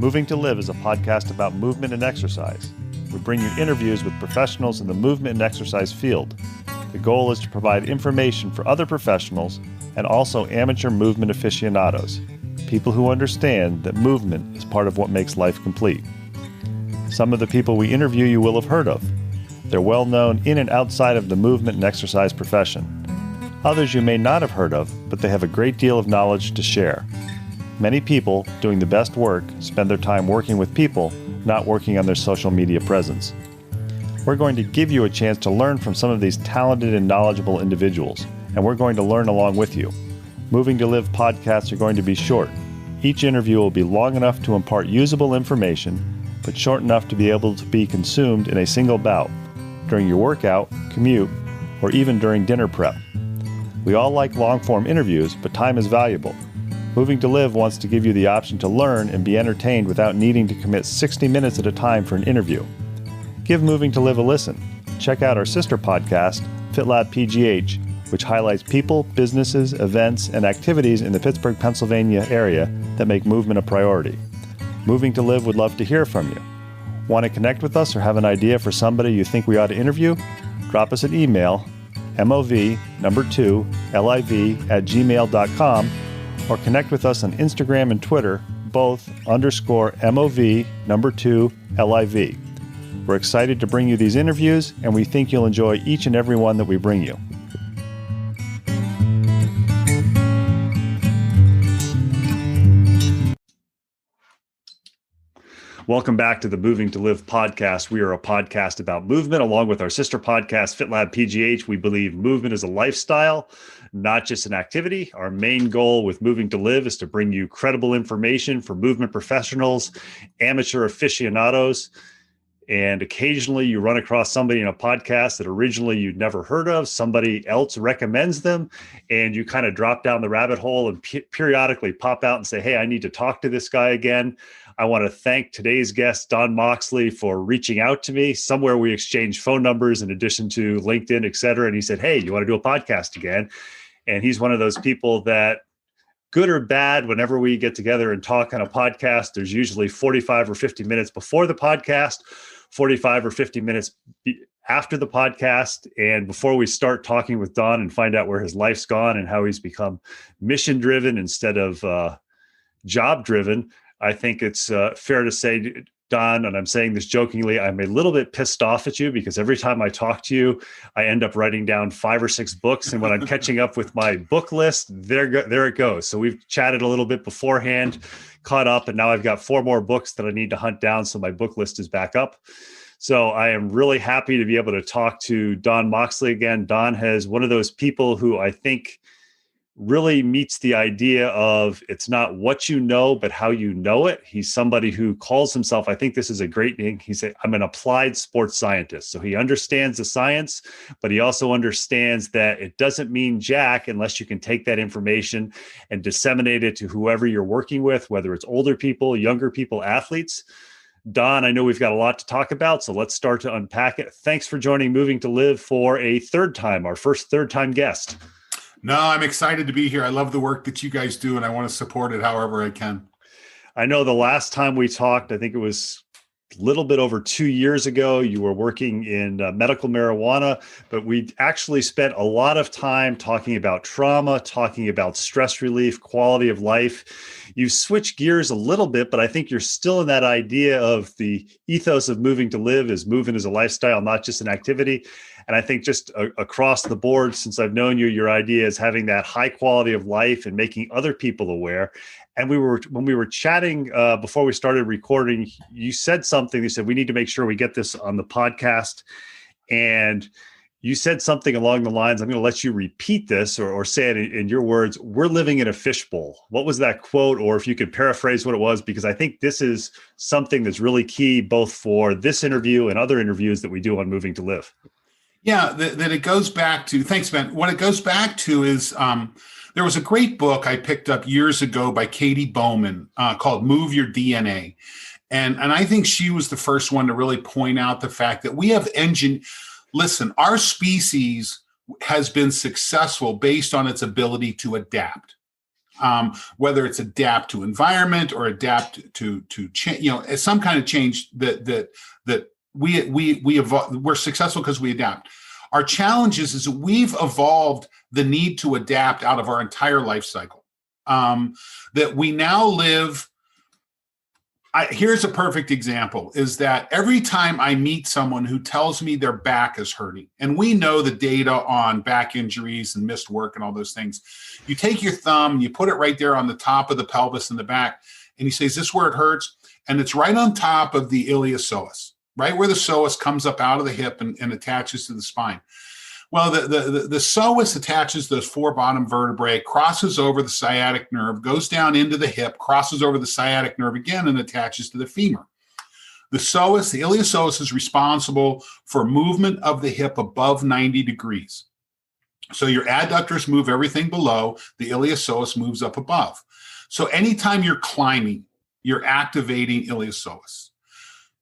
Moving to Live is a podcast about movement and exercise. We bring you interviews with professionals in the movement and exercise field. The goal is to provide information for other professionals and also amateur movement aficionados, people who understand that movement is part of what makes life complete. Some of the people we interview you will have heard of. They're well known in and outside of the movement and exercise profession. Others you may not have heard of, but they have a great deal of knowledge to share. Many people doing the best work spend their time working with people, not working on their social media presence. We're going to give you a chance to learn from some of these talented and knowledgeable individuals, and we're going to learn along with you. Moving to Live podcasts are going to be short. Each interview will be long enough to impart usable information, but short enough to be able to be consumed in a single bout, during your workout, commute, or even during dinner prep. We all like long-form interviews, but time is valuable. Moving to Live wants to give you the option to learn and be entertained without needing to commit 60 minutes at a time for an interview. Give Moving to Live a listen. Check out our sister podcast, FitLab PGH, which highlights people, businesses, events, and activities in the Pittsburgh, Pennsylvania area that make movement a priority. Moving to Live would love to hear from you. Want to connect with us or have an idea for somebody you think we ought to interview? Drop us an email, mov2liv@gmail.com, or connect with us on Instagram and Twitter, both _mov2liv. We're excited to bring you these interviews, and we think you'll enjoy each and every one that we bring you. Welcome back to the Moving to Live podcast. We are a podcast about movement, along with our sister podcast, FitLab PGH. We believe movement is a lifestyle, not just an activity. Our main goal with Moving to Live is to bring you credible information for movement professionals, amateur aficionados, and occasionally you run across somebody in a podcast that originally you'd never heard of. Somebody else recommends them, and you kind of drop down the rabbit hole and periodically pop out and say, hey, I need to talk to this guy again. I want to thank today's guest, Don Moxley, for reaching out to me. Somewhere we exchanged phone numbers in addition to LinkedIn, et cetera. And he said, hey, you want to do a podcast again? And he's one of those people that, good or bad, whenever we get together and talk on a podcast, there's usually 45 or 50 minutes before the podcast, 45 or 50 minutes after the podcast. And before we start talking with Don and find out where his life's gone and how he's become mission-driven instead of job-driven, I think it's fair to say, Don, and I'm saying this jokingly, I'm a little bit pissed off at you because every time I talk to you, I end up writing down 5 or 6 books. And when I'm catching up with my book list, there it goes. So we've chatted a little bit beforehand, caught up, and now I've got 4 more books that I need to hunt down. So my book list is back up. So I am really happy to be able to talk to Don Moxley again. Don has one of those people who I think really meets the idea of it's not what you know, but how you know it. He's somebody who calls himself, I think this is a great name. He said, I'm an applied sports scientist. So he understands the science, but he also understands that it doesn't mean jack unless you can take that information and disseminate it to whoever you're working with, whether it's older people, younger people, athletes. Don, I know we've got a lot to talk about, so let's start to unpack it. Thanks for joining Moving to Live for a third time, our first third-time guest. No, I'm excited to be here. I love the work that you guys do, and I want to support it however I can. I know the last time we talked, I think it was a little bit over 2 years ago, you were working in medical marijuana, but we actually spent a lot of time talking about trauma, talking about stress relief, quality of life. You switched gears a little bit, but I think you're still in that idea of the ethos of Moving to Live is moving as a lifestyle, not just an activity. And I think just across the board, since I've known you, your idea is having that high quality of life and making other people aware. And when we were chatting before we started recording, you said something. You said, we need to make sure we get this on the podcast. And you said something along the lines, I'm going to let you repeat this or say it in your words, we're living in a fishbowl. What was that quote? Or if you could paraphrase what it was, because I think this is something that's really key, both for this interview and other interviews that we do on Moving to Live. Yeah, that it goes back to, thanks, Ben. What it goes back to is there was a great book I picked up years ago by Katie Bowman called Move Your DNA. And I think she was the first one to really point out the fact that we have listen, our species has been successful based on its ability to adapt. whether it's adapt to environment or adapt to change, some kind of change that we evolve. We're successful because we adapt. Our challenge is that we've evolved the need to adapt out of our entire life cycle. That we now live. Here's a perfect example, is that every time I meet someone who tells me their back is hurting, and we know the data on back injuries and missed work and all those things, you take your thumb, you put it right there on the top of the pelvis in the back, and you say, is this where it hurts? And it's right on top of the iliopsoas, right where the psoas comes up out of the hip and attaches to the spine. Well, the psoas attaches those four bottom vertebrae, crosses over the sciatic nerve, goes down into the hip, crosses over the sciatic nerve again, and attaches to the femur. The psoas, the iliopsoas, is responsible for movement of the hip above 90 degrees. So your adductors move everything below, the iliopsoas moves up above. So anytime you're climbing, you're activating iliopsoas.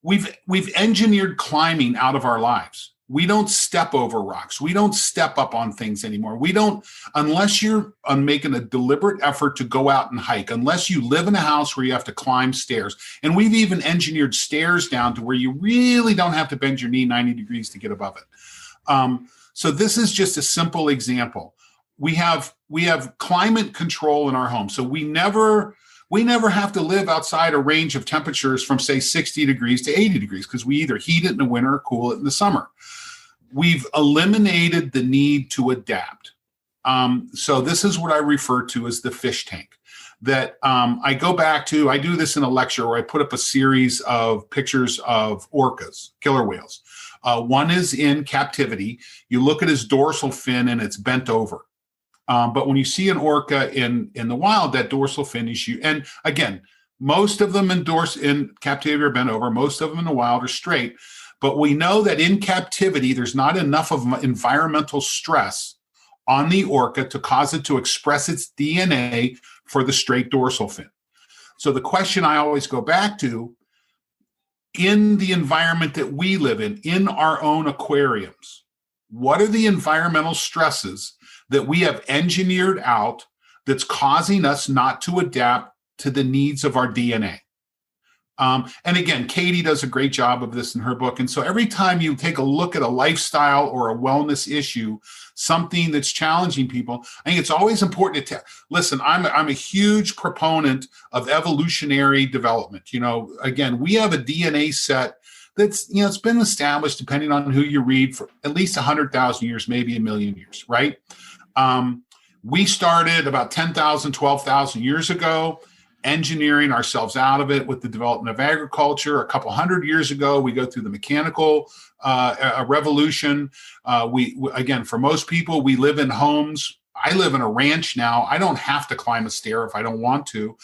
We've engineered climbing out of our lives. We don't step over rocks. We don't step up on things anymore. We don't, unless you're making a deliberate effort to go out and hike, unless you live in a house where you have to climb stairs. And we've even engineered stairs down to where you really don't have to bend your knee 90 degrees to get above it. So this is just a simple example. We have climate control in our home. So we never have to live outside a range of temperatures from, say, 60 degrees to 80 degrees, because we either heat it in the winter or cool it in the summer. We've eliminated the need to adapt. So this is what I refer to as the fish tank. That I go back to, I do this in a lecture where I put up a series of pictures of orcas, killer whales. One is in captivity. You look at his dorsal fin and it's bent over. But when you see an orca in the wild, that dorsal fin is you. And again, most of them in captivity are bent over. Most of them in the wild are straight. But we know that in captivity, there's not enough of environmental stress on the orca to cause it to express its DNA for the straight dorsal fin. So the question I always go back to, in the environment that we live in our own aquariums, what are the environmental stresses that we have engineered out that's causing us not to adapt to the needs of our DNA? And again, Katie does a great job of this in her book. And so every time you take a look at a lifestyle or a wellness issue, something that's challenging people, I think it's always important to listen. I'm a huge proponent of evolutionary development. Again, we have a DNA set that's, it's been established, depending on who you read, for at least 100,000 years, maybe a million years, right? We started about 10,000, 12,000 years ago, engineering ourselves out of it with the development of agriculture. A couple hundred years ago, we go through the mechanical revolution. Again, for most people, we live in homes. I live in a ranch now. I don't have to climb a stair if I don't want to.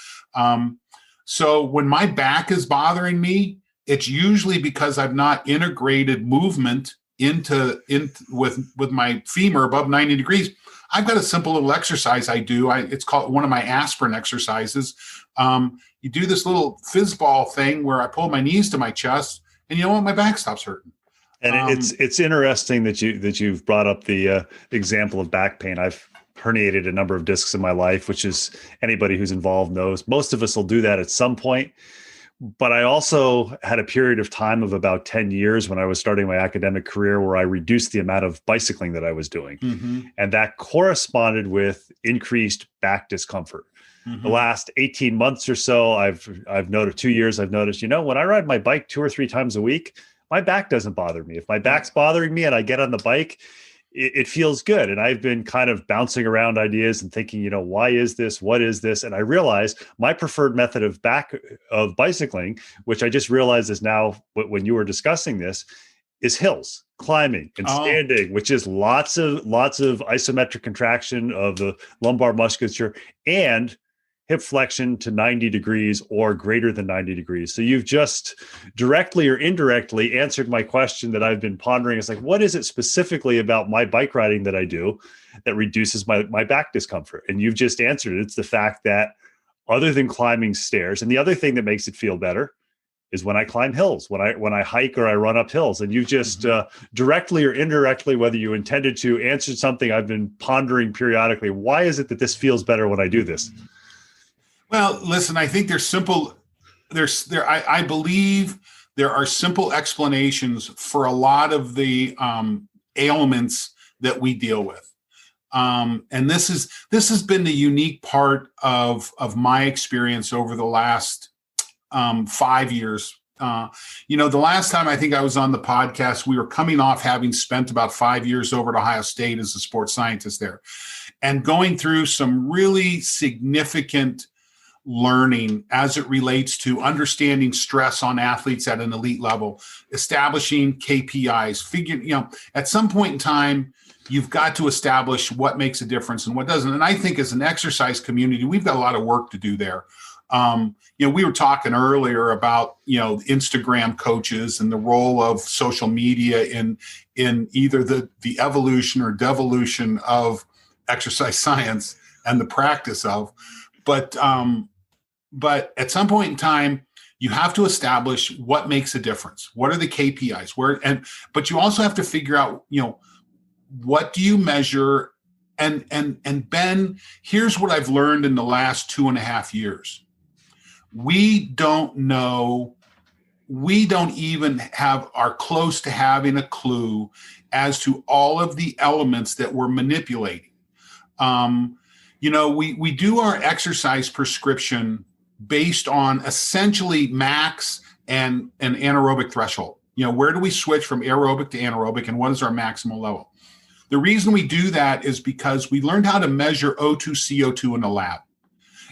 So when my back is bothering me, it's usually because I've not integrated movement with my femur above 90 degrees. I've got a simple little exercise I do. It's called one of my aspirin exercises. You do this little fizzball thing where I pull my knees to my chest, and you know what? My back stops hurting. And it's interesting that you've brought up the example of back pain. I've herniated a number of discs in my life, which is anybody who's involved knows. Most of us will do that at some point. But I also had a period of time of about 10 years when I was starting my academic career where I reduced the amount of bicycling that I was doing. Mm-hmm. And that corresponded with increased back discomfort. Mm-hmm. The last 18 months or so, I've noticed 2 years, I've noticed, when I ride my bike 2 or 3 times a week, my back doesn't bother me. If my back's bothering me and I get on the bike, it feels good. And I've been kind of bouncing around ideas and thinking, why is this? What is this? And I realized my preferred method of bicycling, which I just realized is now when you were discussing this, is hills, climbing and standing, which is lots of isometric contraction of the lumbar musculature and hip flexion to 90 degrees or greater than 90 degrees. So you've just directly or indirectly answered my question that I've been pondering. It's like, what is it specifically about my bike riding that I do that reduces my back discomfort? And you've just answered it. It's the fact that other than climbing stairs, and the other thing that makes it feel better is when I climb hills, when I hike or I run up hills. And you've just directly or indirectly, whether you intended to, answer something I've been pondering periodically. Why is it that this feels better when I do this? Well, listen, I think there's simple. I believe there are simple explanations for a lot of the ailments that we deal with. And this has been the unique part of my experience over the last 5 years. The last time I think I was on the podcast, we were coming off having spent about 5 years over at Ohio State as a sports scientist there, and going through some really significant learning as it relates to understanding stress on athletes at an elite level, establishing KPIs, figuring, at some point in time, you've got to establish what makes a difference and what doesn't. And I think as an exercise community, we've got a lot of work to do there. We were talking earlier about, Instagram coaches and the role of social media in either the evolution or devolution of exercise science and the practice of. But at some point in time, you have to establish what makes a difference. What are the KPIs? But you also have to figure out, what do you measure? And Ben, here's what I've learned in the last 2.5 years. We don't know. We don't even are close to having a clue as to all of the elements that we're manipulating. We do our exercise prescription based on essentially max and an anaerobic threshold. Where do we switch from aerobic to anaerobic, and what is our maximal level? The reason we do that is because we learned how to measure O2 CO2 in the lab,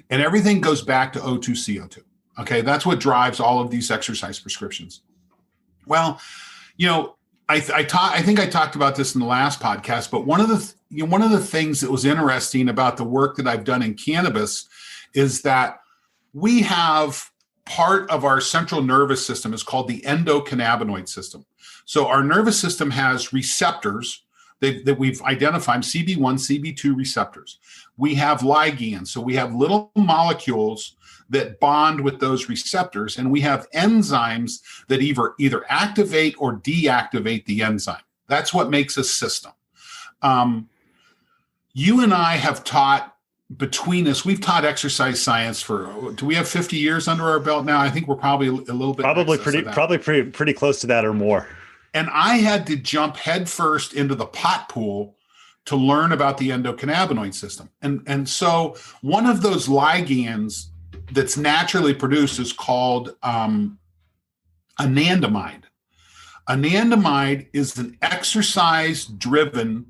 and everything goes back to O2 CO2. Okay, that's what drives all of these exercise prescriptions. Well, I think I talked about this in the last podcast, but one of the things that was interesting about the work that I've done in cannabis is that we have part of our central nervous system is called the endocannabinoid system. So our nervous system has receptors that we've identified, CB1, CB2 receptors. We have ligands, so we have little molecules that bond with those receptors, and we have enzymes that either activate or deactivate the enzyme. That's what makes a system. You and I have taught, between us, we've taught exercise science do we have 50 years under our belt now? I think we're probably a little bit. Pretty close to that or more. And I had to jump headfirst into the pot pool to learn about the endocannabinoid system. And so one of those ligands that's naturally produced is called anandamide. Anandamide is an exercise-driven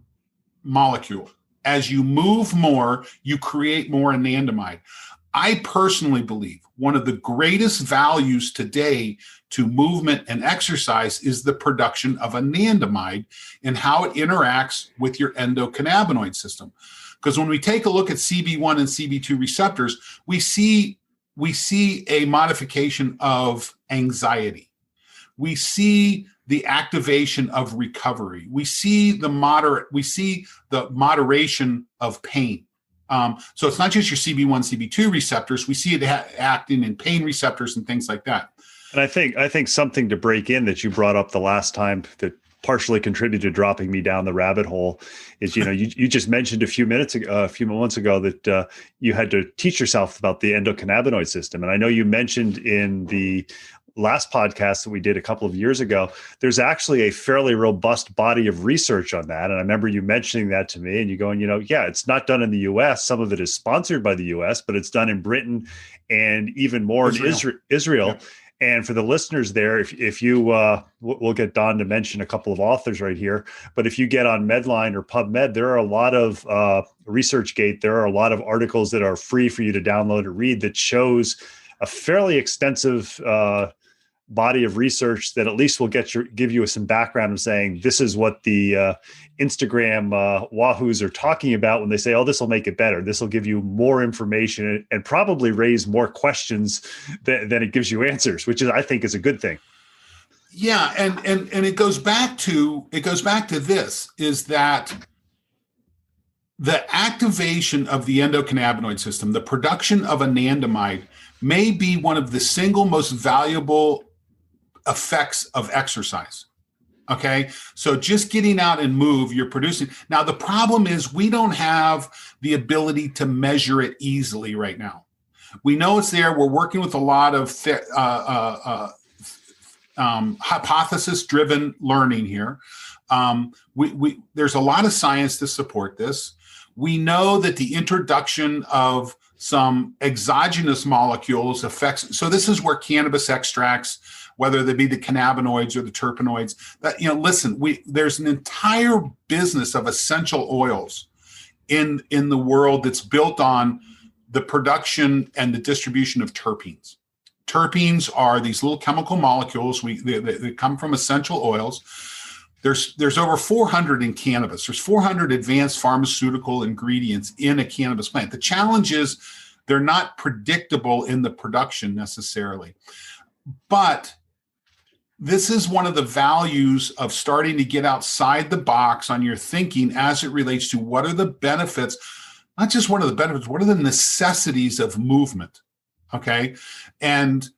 molecule. As you move more, you create more anandamide. I personally believe one of the greatest values today to movement and exercise is the production of anandamide and how it interacts with your endocannabinoid system. Because when we take a look at CB1 and CB2 receptors, we see a modification of anxiety. We see the activation of recovery. We see the moderation of pain. So it's not just your CB1, CB2 receptors. We see it acting in pain receptors and things like that. And I think something to break in that you brought up the last time that partially contributed to dropping me down the rabbit hole is, you just mentioned a few moments ago that you had to teach yourself about the endocannabinoid system. And I know you mentioned in the last podcast that we did a couple of years ago, there's actually a fairly robust body of research on that. And I remember you mentioning that to me and you going, it's not done in the US. Some of it is sponsored by the US, but it's done in Britain and even more in Israel. Yeah. And for the listeners there, if you, we'll get Don to mention a couple of authors right here, but if you get on Medline or PubMed, there are a lot of ResearchGate, there are a lot of articles that are free for you to download and read that shows a fairly extensive body of research that at least will give you some background of saying this is what the Instagram wahoos are talking about when they say, oh, this will make it better. This will give you more information and probably raise more questions than it gives you answers, which I think is a good thing. Yeah, and it goes back to this, is that the activation of the endocannabinoid system, the production of anandamide, may be one of the single most valuable effects of exercise. Okay. So just getting out and move, you're producing. Now, the problem is we don't have the ability to measure it easily right now. We know it's there. We're working with a lot of hypothesis-driven learning here. There's a lot of science to support this. We know that the introduction of some exogenous molecules affects. So this is where cannabis extracts, whether they be the cannabinoids or the terpenoids, that, listen, there's an entire business of essential oils in the world that's built on the production and the distribution of terpenes. Terpenes are these little chemical molecules that come from essential oils. There's over 400 in cannabis. There's 400 advanced pharmaceutical ingredients in a cannabis plant. The challenge is they're not predictable in the production necessarily. But this is one of the values of starting to get outside the box on your thinking as it relates to what are the benefits, not just what are the benefits, what are the necessities of movement, okay? And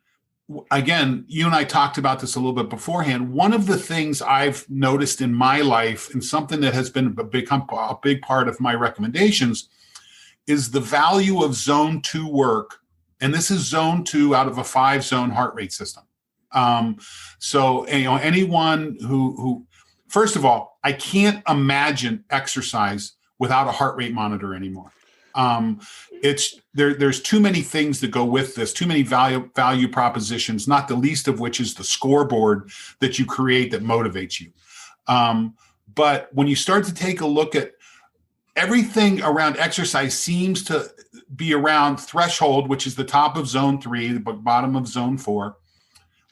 again, you and I talked about this a little bit beforehand. One of the things I've noticed in my life, and something that has become a big part of my recommendations, is the value of zone 2 work. And this is zone 2 out of a 5-zone heart rate system. So anyone who, first of all, I can't imagine exercise without a heart rate monitor anymore. There's too many things that go with this, too many value propositions, not the least of which is the scoreboard that you create that motivates you. But when you start to take a look at everything around exercise, seems to be around threshold, which is the top of zone 3, the bottom of zone 4.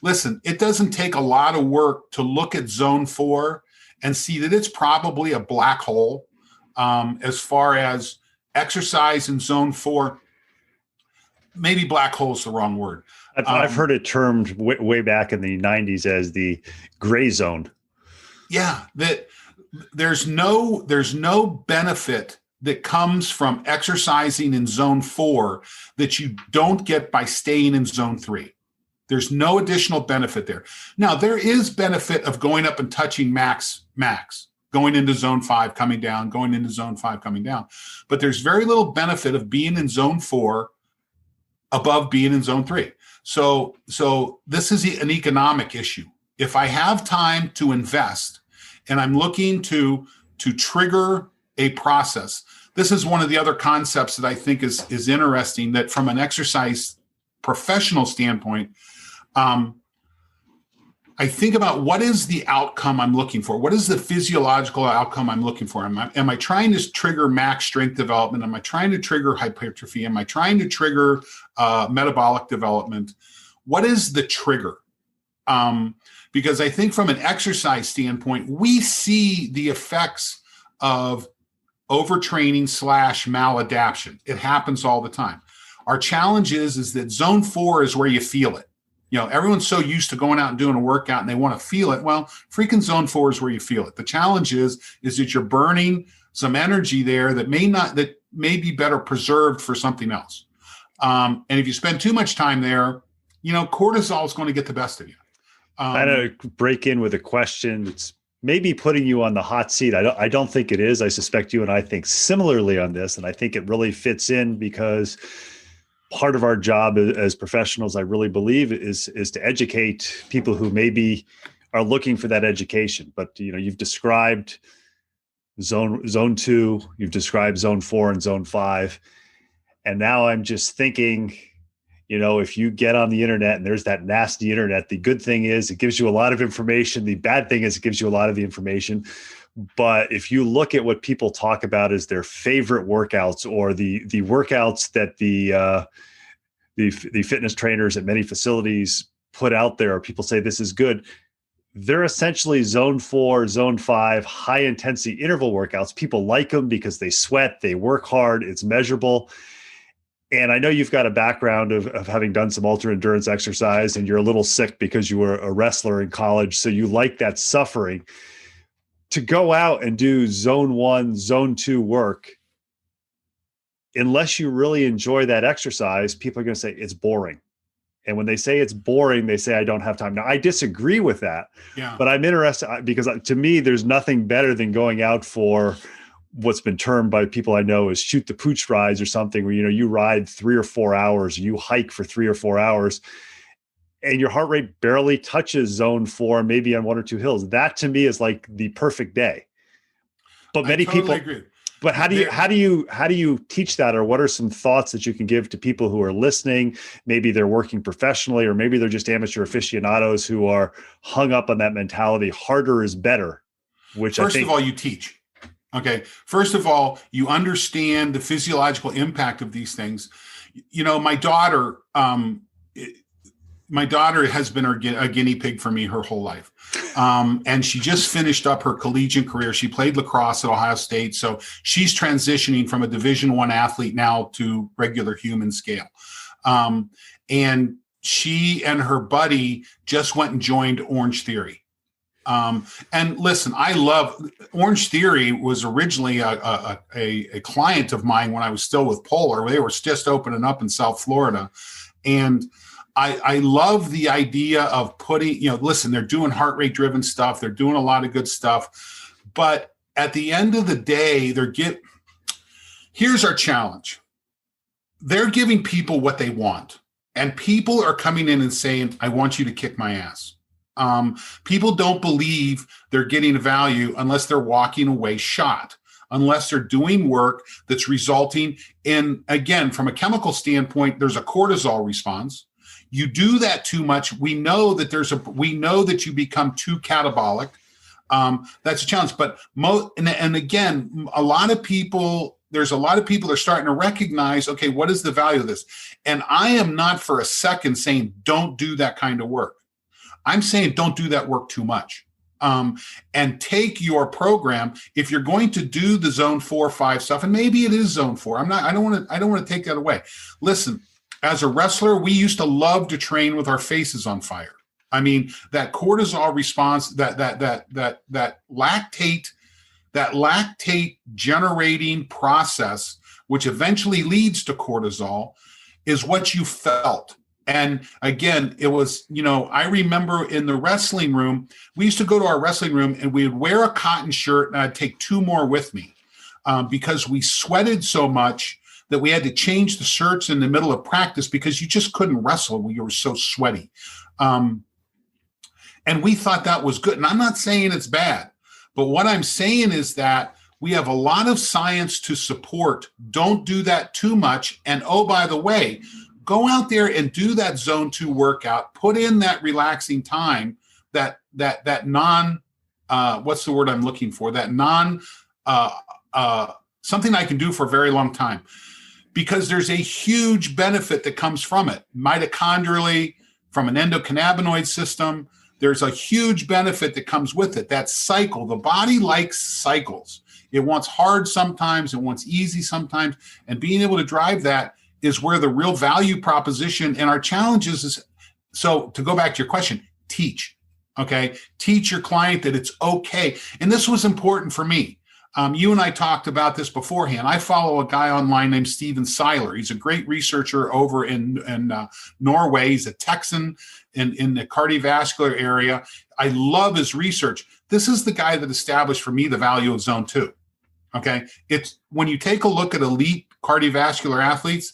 Listen, it doesn't take a lot of work to look at zone 4 and see that it's probably a black hole as far as exercise in zone 4. Maybe black hole is the wrong word. I've heard it termed way back in the 90s as the gray zone. Yeah, that there's no benefit that comes from exercising in zone 4 that you don't get by staying in zone 3. There's no additional benefit there. Now, there is benefit of going up and touching max, going into zone 5, coming down, going into zone 5, coming down. But there's very little benefit of being in zone 4 above being in zone 3. So this is an economic issue. If I have time to invest and I'm looking to trigger a process, this is one of the other concepts that I think is interesting, that from an exercise professional standpoint, I think about what is the outcome I'm looking for? What is the physiological outcome I'm looking for? Am I trying to trigger max strength development? Am I trying to trigger hypertrophy? Am I trying to trigger metabolic development? What is the trigger? Because I think from an exercise standpoint, we see the effects of overtraining / maladaptation. It happens all the time. Our challenge is that zone 4 is where you feel it. Everyone's so used to going out and doing a workout and they want to feel it. Well, freaking zone 4 is where you feel it. The challenge is that you're burning some energy there that may be better preserved for something else. And if you spend too much time there, cortisol is going to get the best of you. I'm going to break in with a question that's maybe putting you on the hot seat. I don't think it is. I suspect you and I think similarly on this, and I think it really fits in because part of our job as professionals, I really believe, is to educate people who maybe are looking for that education. But you've described zone 2, you've described zone 4 and zone 5, and now I'm just thinking, if you get on the internet and there's that nasty internet, the good thing is it gives you a lot of information. The bad thing is it gives you a lot of the information. But if you look at what people talk about as their favorite workouts, or the workouts that the fitness trainers at many facilities put out there, or people say this is good, they're essentially zone 4, zone 5, high intensity interval workouts. People like them because they sweat, they work hard, it's measurable. And I know you've got a background of having done some ultra endurance exercise, and you're a little sick because you were a wrestler in college. So you like that suffering. To go out and do zone 1, zone 2 work, unless you really enjoy that exercise, people are going to say it's boring. And when they say it's boring, they say, I don't have time. Now, I disagree with that, but I'm interested because to me, there's nothing better than going out for what's been termed by people I know as shoot the pooch rides or something, where, you ride 3 or 4 hours, you hike for 3 or 4 hours, and your heart rate barely touches zone 4, maybe on 1 or 2 hills. That to me is like the perfect day. But many people agree. But how do you teach that, or what are some thoughts that you can give to people who are listening? Maybe they're working professionally, or maybe they're just amateur aficionados who are hung up on that mentality. Harder is better. Which first of all, you teach. Okay. First of all, you understand the physiological impact of these things. My daughter has been a guinea pig for me her whole life. And she just finished up her collegiate career. She played lacrosse at Ohio State. So she's transitioning from a Division I athlete now to regular human scale. And she and her buddy just went and joined Orange Theory. And listen, I love Orange Theory. Was originally a client of mine when I was still with Polar. They were just opening up in South Florida. And I love the idea of putting, listen, they're doing heart rate driven stuff. They're doing a lot of good stuff. But at the end of the day, here's our challenge. They're giving people what they want. And people are coming in and saying, I want you to kick my ass. People don't believe they're getting value unless they're walking away shot, unless they're doing work that's resulting in, again, from a chemical standpoint, there's a cortisol response. You do that too much. We know that you become too catabolic. That's a challenge. But again, there's a lot of people that are starting to recognize, okay, what is the value of this? And I am not for a second saying don't do that kind of work. I'm saying don't do that work too much. And take your program. If you're going to do the zone 4, 5 stuff, and maybe it is zone 4. I don't want to take that away. Listen, as a wrestler, we used to love to train with our faces on fire. I mean, that cortisol response, that lactate generating process, which eventually leads to cortisol, is what you felt. And again, it was, I remember in the wrestling room, we used to go to our wrestling room and we would wear a cotton shirt, and I'd take 2 more with me because we sweated so much that we had to change the shirts in the middle of practice because you just couldn't wrestle when you were so sweaty. And we thought that was good. And I'm not saying it's bad, but what I'm saying is that we have a lot of science to support. Don't do that too much. And oh, by the way, go out there and do that zone 2 workout, put in that relaxing time, that non, what's the word I'm looking for? That non, something I can do for a very long time, because there's a huge benefit that comes from it. Mitochondrially, from an endocannabinoid system, there's a huge benefit that comes with it. That cycle, the body likes cycles. It wants hard sometimes, it wants easy sometimes, and being able to drive that is where the real value proposition and our challenges is. So to go back to your question, teach, okay? Teach your client that it's okay. And this was important for me. You and I talked about this beforehand. I follow a guy online named Steven Seiler. He's a great researcher over in Norway. He's a Texan in the cardiovascular area. I love his research. This is the guy that established for me the value of zone 2. Okay. It's when you take a look at elite cardiovascular athletes,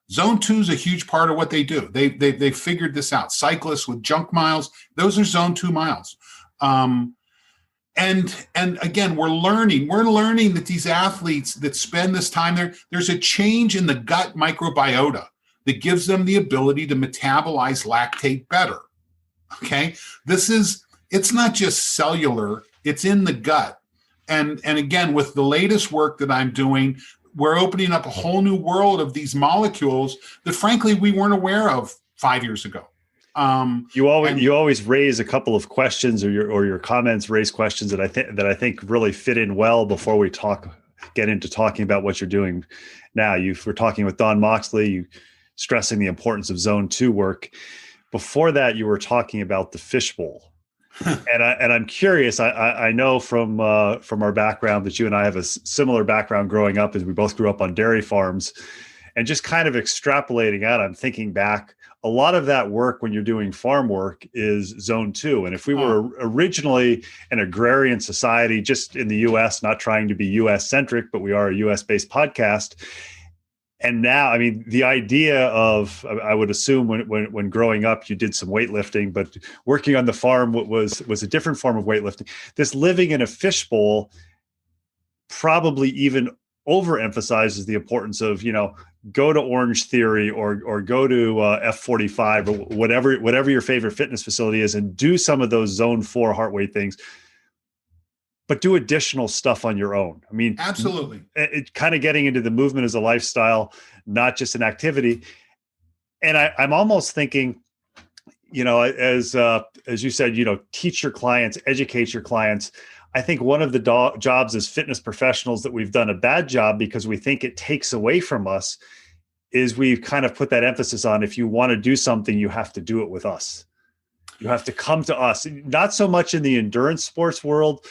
zone 2 is a huge part of what they do. They figured this out. Cyclists with junk miles, those are zone 2 miles. And again, we're learning that these athletes that spend this time there's a change in the gut microbiota that gives them the ability to metabolize lactate better. Okay. It's not just cellular, it's in the gut. And again, with the latest work that I'm doing, we're opening up a whole new world of these molecules that frankly, we weren't aware of 5 years ago. You always raise a couple of questions, or your comments raise questions that I think really fit in well before we get into talking about what you're doing now. You were talking with Don Moxley, stressing the importance of zone 2 work. Before that, you were talking about the fishbowl. And I'm curious. I know from our background that you and I have a similar background growing up, as we both grew up on dairy farms, and just kind of extrapolating out. I'm thinking back a lot of that work when you're doing farm work is zone 2. And if we were originally an agrarian society, just in the US, not trying to be US centric, but we are a US based podcast. And now, I mean, the idea of, I would assume when growing up, you did some weightlifting, but working on the farm was a different form of weightlifting. This living in a fishbowl probably even overemphasizes the importance of, go to Orange Theory or go to F45 or whatever your favorite fitness facility is, and do some of those zone 4 heart rate things, but do additional stuff on your own. I mean, absolutely. It kind of getting into the movement as a lifestyle, not just an activity. And I'm almost thinking, as you said, teach your clients, educate your clients. I think one of the jobs as fitness professionals that we've done a bad job because we think it takes away from us is we've kind of put that emphasis on, if you want to do something, you have to do it with us. You have to come to us, not so much in the endurance sports world,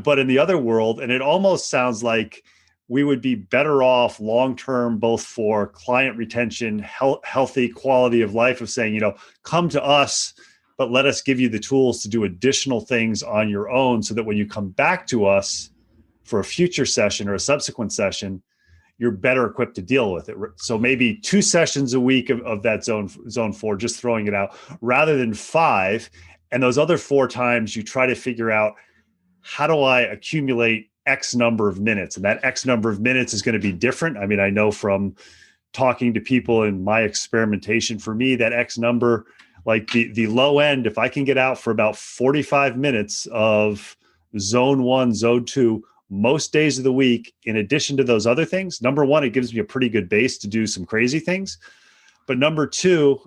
but in the other world. And it almost sounds like we would be better off long-term, both for client retention, healthy quality of life, of saying, come to us, but let us give you the tools to do additional things on your own, so that when you come back to us for a future session or a subsequent session, you're better equipped to deal with it. So maybe 2 sessions a week of that zone 4, just throwing it out, rather than 5. And those other 4 times you try to figure out, how do I accumulate X number of minutes? And that X number of minutes is going to be different. I mean, I know from talking to people in my experimentation, for me, that X number, like the low end, if I can get out for about 45 minutes of zone 1, zone 2, most days of the week, in addition to those other things, number 1, it gives me a pretty good base to do some crazy things. But number 2,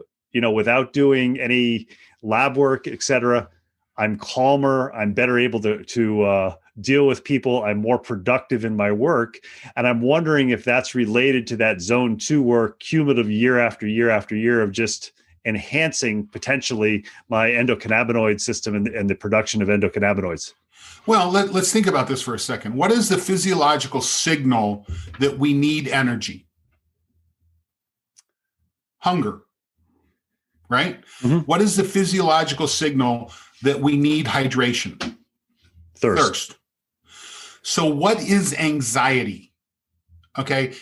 without doing any lab work, et cetera, I'm calmer. I'm better able to deal with people. I'm more productive in my work. And I'm wondering if that's related to that zone 2 work, cumulative year after year after year, of just enhancing potentially my endocannabinoid system and the production of endocannabinoids. Well, let's think about this for a second. What is the physiological signal that we need energy? Hunger, right? Mm-hmm. What is the physiological signal that we need hydration? Thirst. So what is anxiety? Okay.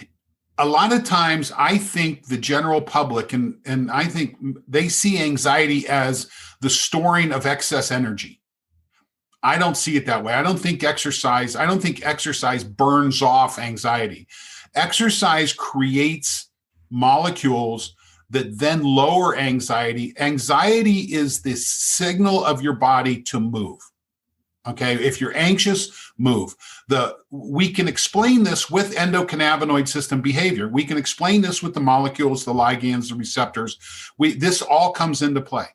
A lot of times I think the general public, and I think they see anxiety as the storing of excess energy. I don't see it that way. I don't think exercise burns off anxiety. Exercise creates molecules that then lower anxiety. Anxiety is the signal of your body to move. Okay, if you're anxious, move. We can explain this with endocannabinoid system behavior. We can explain this with the molecules, the ligands, the receptors. This all comes into play.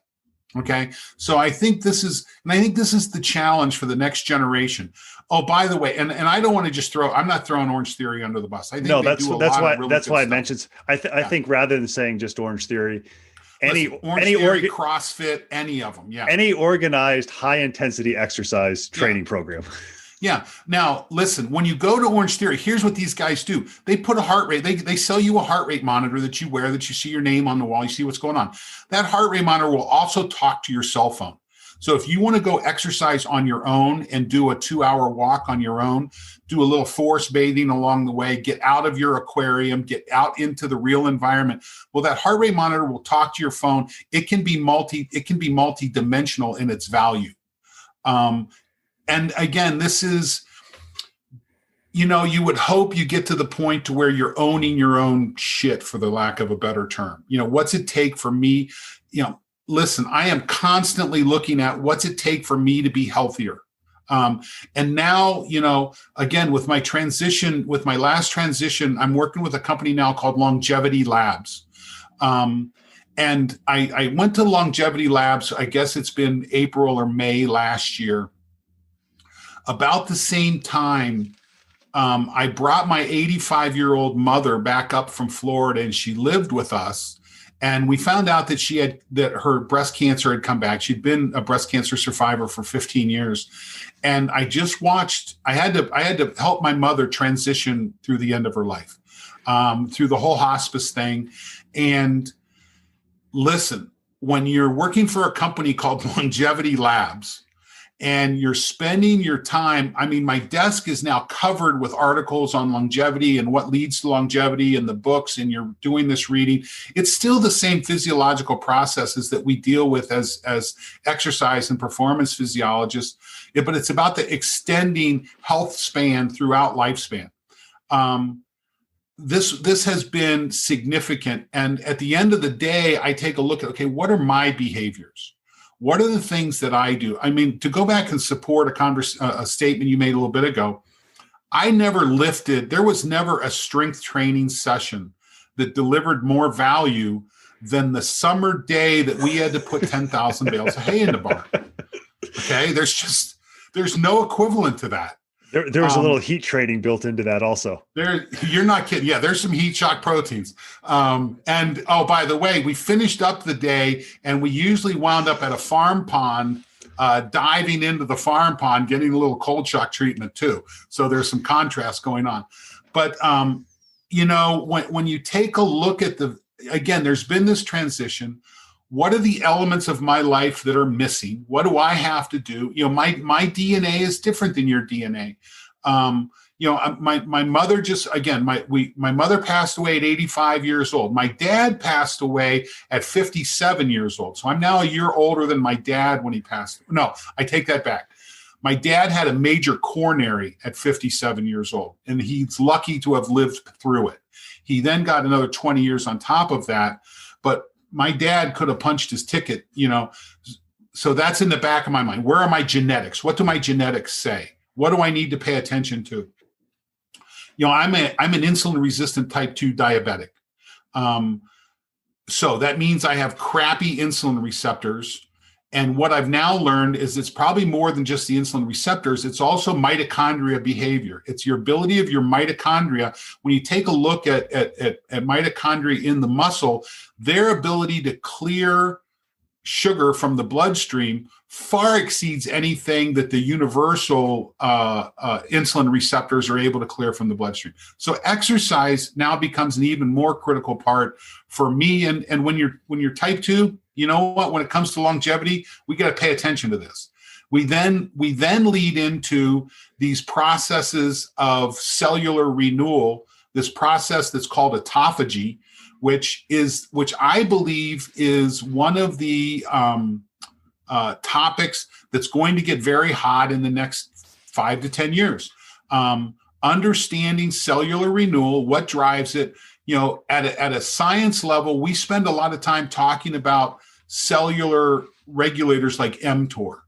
Okay, so I think this is the challenge for the next generation. Oh, by the way, and I don't want to just I'm not throwing Orange Theory under the bus. I think that's why I mentioned. I think rather than saying just Orange Theory, any CrossFit, any of them, any organized high intensity exercise training program. Yeah. Now, listen, when you go to Orange Theory, here's what these guys do. They put a heart rate. They sell you a heart rate monitor that you wear, that you see your name on the wall. You see what's going on. That heart rate monitor will also talk to your cell phone. So if you want to go exercise on your own and do a 2-hour walk on your own, do a little forest bathing along the way, get out of your aquarium, get out into the real environment. Well, that heart rate monitor will talk to your phone. It can be multi-dimensional in its value. And again, this is, you would hope you get to the point to where you're owning your own shit, for the lack of a better term. What's it take for me? Listen, I am constantly looking at what's it take for me to be healthier. And now, again, with my last transition, I'm working with a company now called Longevity Labs. And I went to Longevity Labs, I guess it's been April or May last year. About the same time, I brought my 85-year-old mother back up from Florida, and she lived with us. And we found out that that her breast cancer had come back. She'd been a breast cancer survivor for 15 years. And I just watched, I had to help my mother transition through the end of her life, through the whole hospice thing. And Listen, when you're working for a company called Longevity Labs and you're spending your time, I mean, my desk is now covered with articles on longevity and what leads to longevity and the books, and you're doing this reading. It's still the same physiological processes that we deal with as exercise and performance physiologists, but it's about the extending health span throughout lifespan. This has been significant. And at the end of the day, I take a look at, okay, what are my behaviors? What are the things that I do? I mean, to go back and support a statement you made a little bit ago, I never lifted, there was never a strength training session that delivered more value than the summer day that we had to put 10,000 bales of hay in the barn. Okay, there's no equivalent to that. There was a little heat training built into that also. You're not kidding. Yeah, there's some heat shock proteins. And oh, by the way, we finished up the day and we usually wound up at a farm pond, diving into the farm pond, getting a little cold shock treatment too. So there's some contrast going on. But, when you take a look at again, there's been this transition. What are the elements of my life that are missing? What do I have to do? My DNA is different than your DNA. My mother my mother passed away at 85 years old. My dad passed away at 57 years old. So I'm now a year older than my dad when he passed. No, I take that back. My dad had a major coronary at 57 years old, and he's lucky to have lived through it. He then got another 20 years on top of that, but my dad could have punched his ticket, so that's in the back of my mind. Where are my genetics? What do my genetics say? What do I need to pay attention to? I'm an insulin resistant type 2 diabetic. So that means I have crappy insulin receptors. And what I've now learned is it's probably more than just the insulin receptors. It's also mitochondria behavior. It's your ability of your mitochondria. When you take a look at mitochondria in the muscle, their ability to clear sugar from the bloodstream far exceeds anything that the universal insulin receptors are able to clear from the bloodstream. So exercise now becomes an even more critical part for me. And when you're type 2, you know what? When it comes to longevity, we got to pay attention to this. We then lead into these processes of cellular renewal, this process that's called autophagy, which I believe is one of the topics that's going to get very hot in the next 5 to 10 years. Understanding cellular renewal, what drives it. At a science level, we spend a lot of time talking about cellular regulators like mTOR,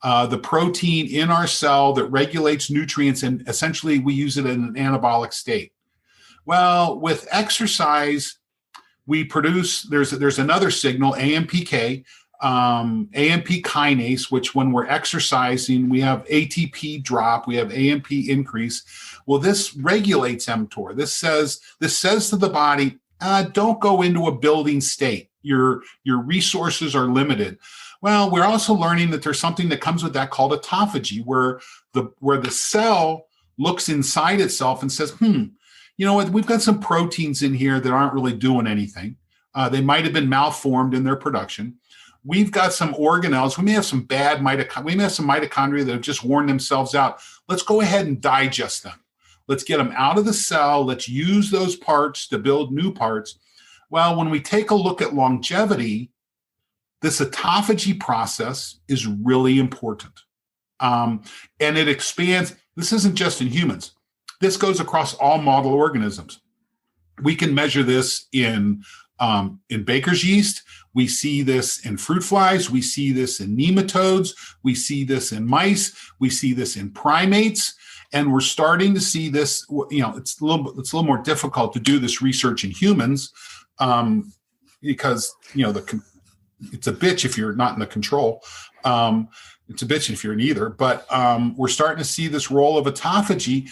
the protein in our cell that regulates nutrients, and essentially we use it in an anabolic state. Well, with exercise, we produce, there's another signal, AMPK, AMP kinase, which when we're exercising, we have ATP drop, we have AMP increase. Well, this regulates mTOR. This says to the body, don't go into a building state. Your resources are limited. Well, we're also learning that there's something that comes with that called autophagy, where the cell looks inside itself and says, you know what, we've got some proteins in here that aren't really doing anything. They might have been malformed in their production. We've got some organelles. We may have some mitochondria that have just worn themselves out. Let's go ahead and digest them. Let's get them out of the cell. Let's use those parts to build new parts. Well, when we take a look at longevity, this autophagy process is really important. And it expands. This isn't just in humans. This goes across all model organisms. We can measure this in baker's yeast. We see this in fruit flies. We see this in nematodes. We see this in mice. We see this in primates. And we're starting to see this, it's a little more difficult to do this research in humans because, it's a bitch if you're not in the control. It's a bitch if you're in either. But we're starting to see this role of autophagy.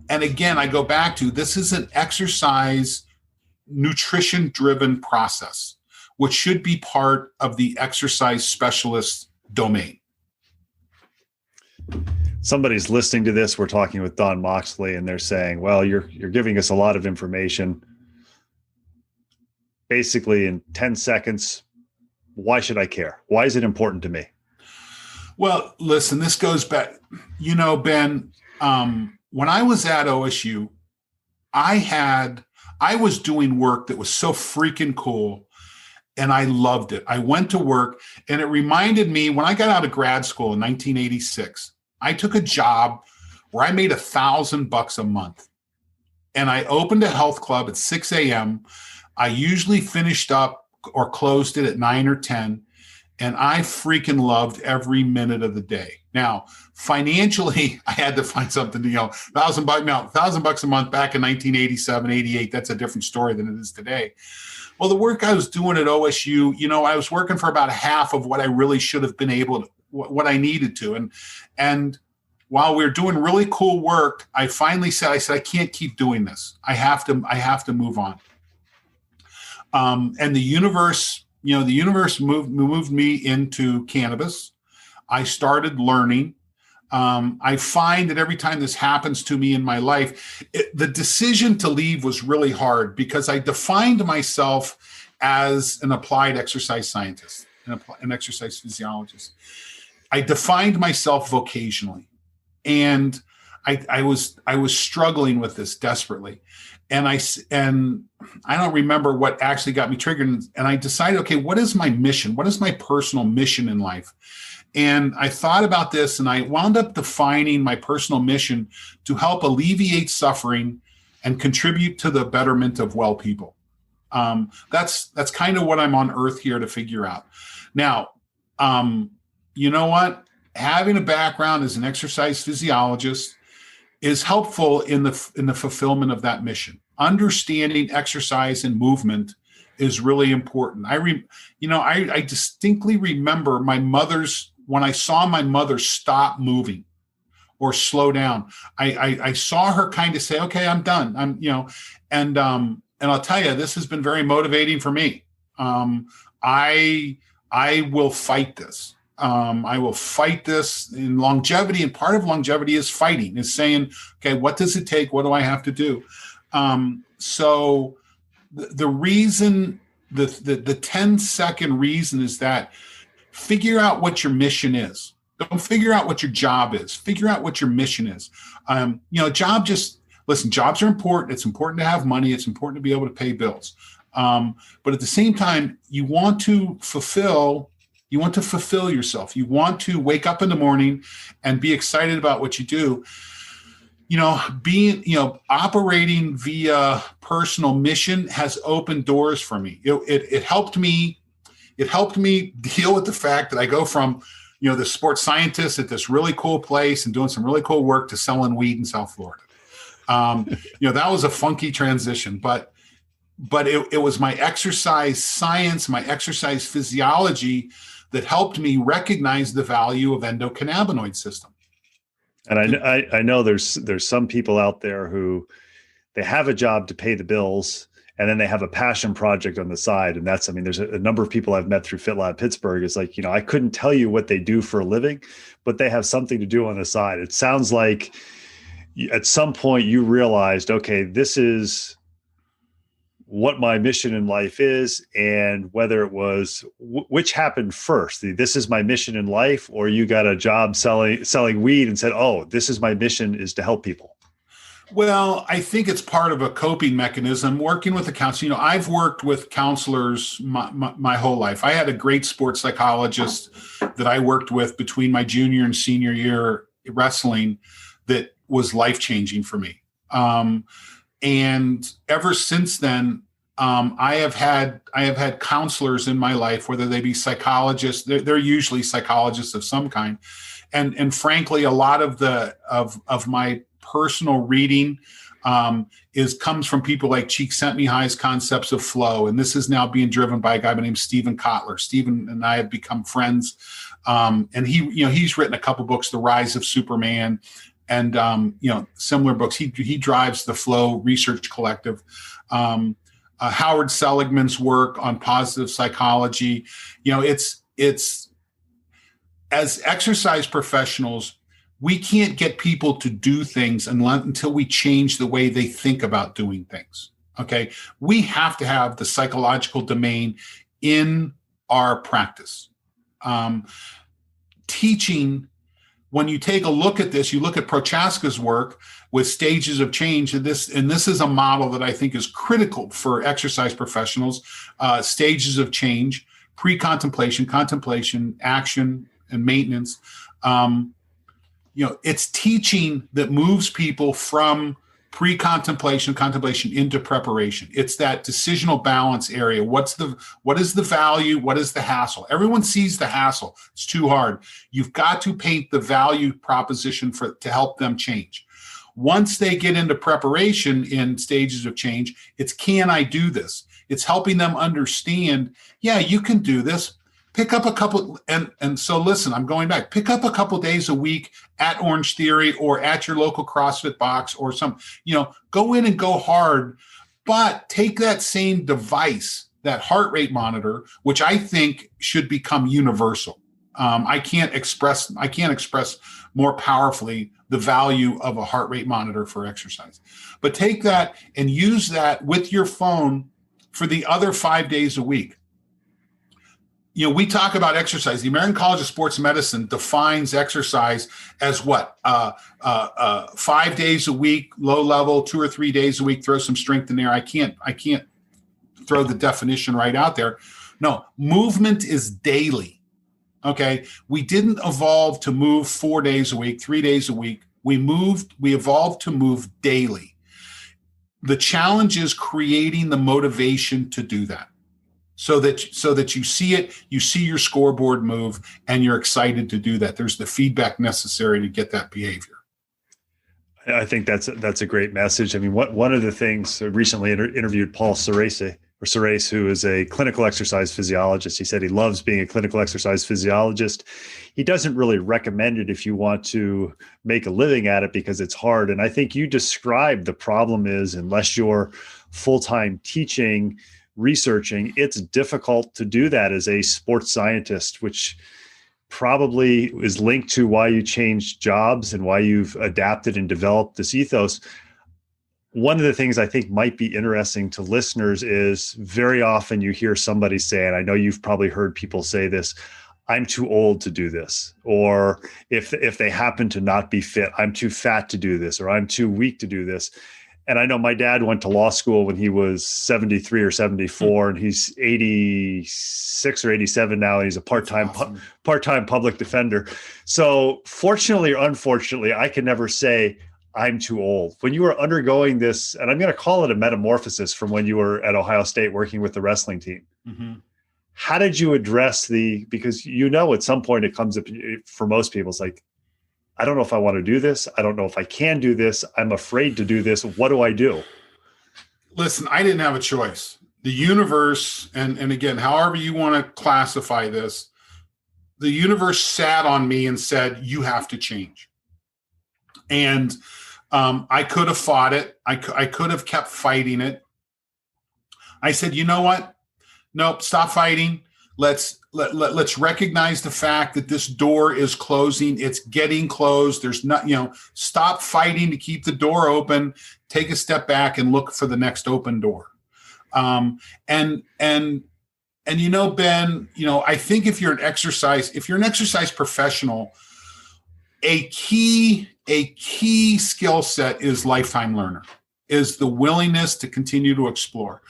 And again, I go back to, this is an exercise nutrition-driven process, which should be part of the exercise specialist domain. Somebody's listening to this. We're talking with Don Moxley, and they're saying, well, you're giving us a lot of information. basically in 10 seconds, why should I care? Why is it important to me? Well, listen, this goes back, Ben, when I was at OSU, I was doing work that was so freaking cool, and I loved it. I went to work, and it reminded me when I got out of grad school in 1986, I took a job where I made $1,000 a month, and I opened a health club at 6 a.m. I usually finished up or closed it at 9 or 10. And I freaking loved every minute of the day. Now, financially, I had to find something to, $1,000 a month back in 1987, 88. That's a different story than it is today. Well, the work I was doing at OSU, I was working for about half of what I really should have been able to, what I needed to. And while we were doing really cool work, I finally said, I can't keep doing this. I have to move on. And the universe moved me into cannabis. I started learning. I find that every time this happens to me in my life, the decision to leave was really hard because I defined myself as an applied exercise scientist, an exercise physiologist. I defined myself vocationally, and I was struggling with this desperately. And I don't remember what actually got me triggered. And I decided, okay, what is my mission? What is my personal mission in life? And I thought about this, and I wound up defining my personal mission to help alleviate suffering and contribute to the betterment of well people. That's kind of what I'm on earth here to figure out. Now, you know what? Having a background as an exercise physiologist is helpful in the fulfillment of that mission. Understanding exercise and movement is really important. I distinctly remember when I saw my mother stop moving or slow down, I saw her kind of say, okay, I'm done. And I'll tell you, this has been very motivating for me. I will fight this. I will fight this in longevity. And part of longevity is fighting, is saying, okay, what does it take? What do I have to do? So the reason, the 10-second reason is that figure out what your mission is. Don't figure out what your job is. Figure out what your mission is. Jobs are important. It's important to have money. It's important to be able to pay bills. But at the same time, you want to fulfill yourself. You want to wake up in the morning and be excited about what you do. Operating via personal mission has opened doors for me. It helped me deal with the fact that I go from, the sports scientist at this really cool place and doing some really cool work to selling weed in South Florida. That was a funky transition, but it was my exercise science, my exercise physiology that helped me recognize the value of endocannabinoid system. And I know there's some people out there who they have a job to pay the bills, and then they have a passion project on the side. And there's a number of people I've met through FitLab Pittsburgh. It's like, I couldn't tell you what they do for a living, but they have something to do on the side. It sounds like at some point you realized, okay, this is what my mission in life is, and whether it was which happened first, this is my mission in life, or you got a job selling weed and said, oh, this is my mission, is to help people. Well, I think it's part of a coping mechanism. Working with a counselor, I've worked with counselors my whole life. I had a great sports psychologist that I worked with between my junior and senior year wrestling that was life-changing for me. And ever since then, I have had counselors in my life, whether they be psychologists. They're usually psychologists of some kind, and frankly, a lot of my personal reading comes from people like Csikszentmihalyi's concepts of flow, and this is now being driven by a guy named Stephen Kotler. Stephen and I have become friends, and he's written a couple books, The Rise of Superman, and similar books. He drives the Flow Research Collective. Howard Seligman's work on positive psychology. It's as exercise professionals, we can't get people to do things until we change the way they think about doing things. Okay. We have to have the psychological domain in our practice. Teaching, when you take a look at this, you look at Prochaska's work with stages of change, and this is a model that I think is critical for exercise professionals. Stages of change, pre-contemplation, contemplation, action, and maintenance. It's teaching that moves people from pre-contemplation, contemplation into preparation. It's that decisional balance area. What is the value? What is the hassle? Everyone sees the hassle. It's too hard. You've got to paint the value proposition to help them change. Once they get into preparation in stages of change, it's, can I do this? It's helping them understand, yeah, you can do this. Pick up a couple, and so listen, I'm going back. Pick up a couple days a week at Orange Theory or at your local CrossFit box or go in and go hard, but take that same device, that heart rate monitor, which I think should become universal. I can't express more powerfully the value of a heart rate monitor for exercise. But take that and use that with your phone for the other 5 days a week. We talk about exercise. The American College of Sports Medicine defines exercise as what? 5 days a week, low level, 2 or 3 days a week, throw some strength in there. I can't throw the definition right out there. No, movement is daily. Okay. We didn't evolve to move 4 days a week, 3 days a week. We evolved to move daily. The challenge is creating the motivation to do that. So that you see it, you see your scoreboard move, and you're excited to do that. There's the feedback necessary to get that behavior. I think that's a great message. I mean, one of the things, I recently interviewed Paul Surace, who is a clinical exercise physiologist. He said he loves being a clinical exercise physiologist. He doesn't really recommend it if you want to make a living at it because it's hard. And I think you described the problem is, unless you're full-time teaching, researching, it's difficult to do that as a sports scientist, which probably is linked to why you changed jobs and why you've adapted and developed this ethos. One of the things I think might be interesting to listeners is very often you hear somebody say, and I know you've probably heard people say this, I'm too old to do this. Or if they happen to not be fit, I'm too fat to do this, or I'm too weak to do this. And I know my dad went to law school when he was 73 or 74, and he's 86 or 87 now. And he's a part-time public defender. So fortunately or unfortunately, I can never say I'm too old. When you were undergoing this, and I'm going to call it a metamorphosis from when you were at Ohio State working with the wrestling team, how did you address because at some point it comes up for most people, it's like, I don't know if I want to do this. I don't know if I can do this. I'm afraid to do this. What do I do? Listen, I didn't have a choice. The universe, and again, however you want to classify this, the universe sat on me and said, you have to change. And I could have fought it. I could have kept fighting it. I said, you know what? Nope, stop fighting. Let's recognize the fact that this door is closing. It's getting closed. There's not, stop fighting to keep the door open. Take a step back and look for the next open door. And Ben, I think if you're an exercise professional, a key skill set is lifetime learner, is the willingness to continue to explore.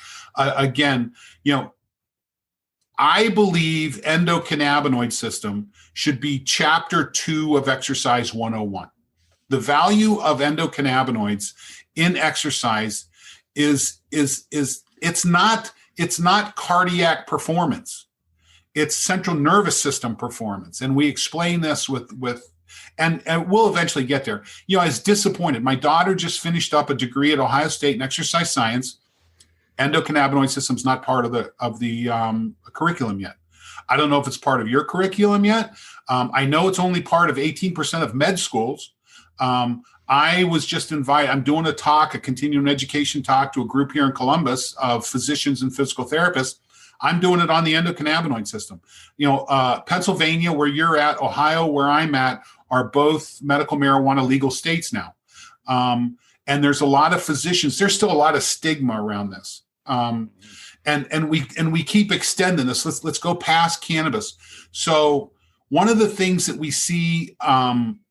I believe endocannabinoid system should be chapter 2 of Exercise 101. The value of endocannabinoids in exercise is it's not cardiac performance. It's central nervous system performance. And we explain this and we'll eventually get there. I was disappointed. My daughter just finished up a degree at Ohio State in exercise science. Endocannabinoid system's not part of the curriculum yet. I don't know if it's part of your curriculum yet. I know it's only part of 18% of med schools. I was just invited. I'm doing a continuing education talk to a group here in Columbus of physicians and physical therapists. I'm doing it on the endocannabinoid system. Pennsylvania, where you're at, Ohio, where I'm at, are both medical marijuana legal states now. And there's a lot of physicians. There's still a lot of stigma around this. And we keep extending this. Let's go past cannabis. So one of the things that we see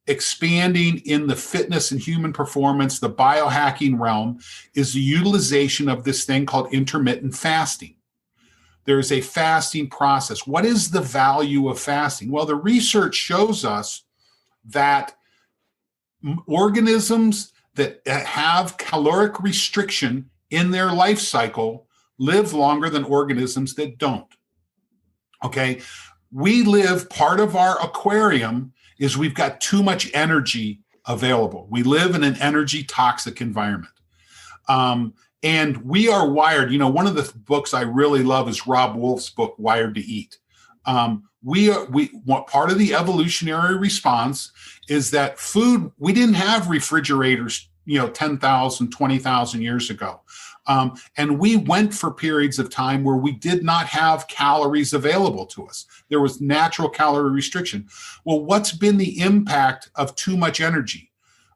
expanding in the fitness and human performance, the biohacking realm, is the utilization of this thing called intermittent fasting. There's a fasting process. What is the value of fasting? Well, the research shows us that organisms that have caloric restriction in their life cycle live longer than organisms that don't. Okay. We live, part of our aquarium is we've got too much energy available. We live in an energy toxic environment. And we are wired, one of the books I really love is Rob Wolf's book, Wired to Eat. Part of the evolutionary response is that food, we didn't have refrigerators, 10,000, 20,000 years ago. And we went for periods of time where we did not have calories available to us. There was natural calorie restriction. Well, what's been the impact of too much energy?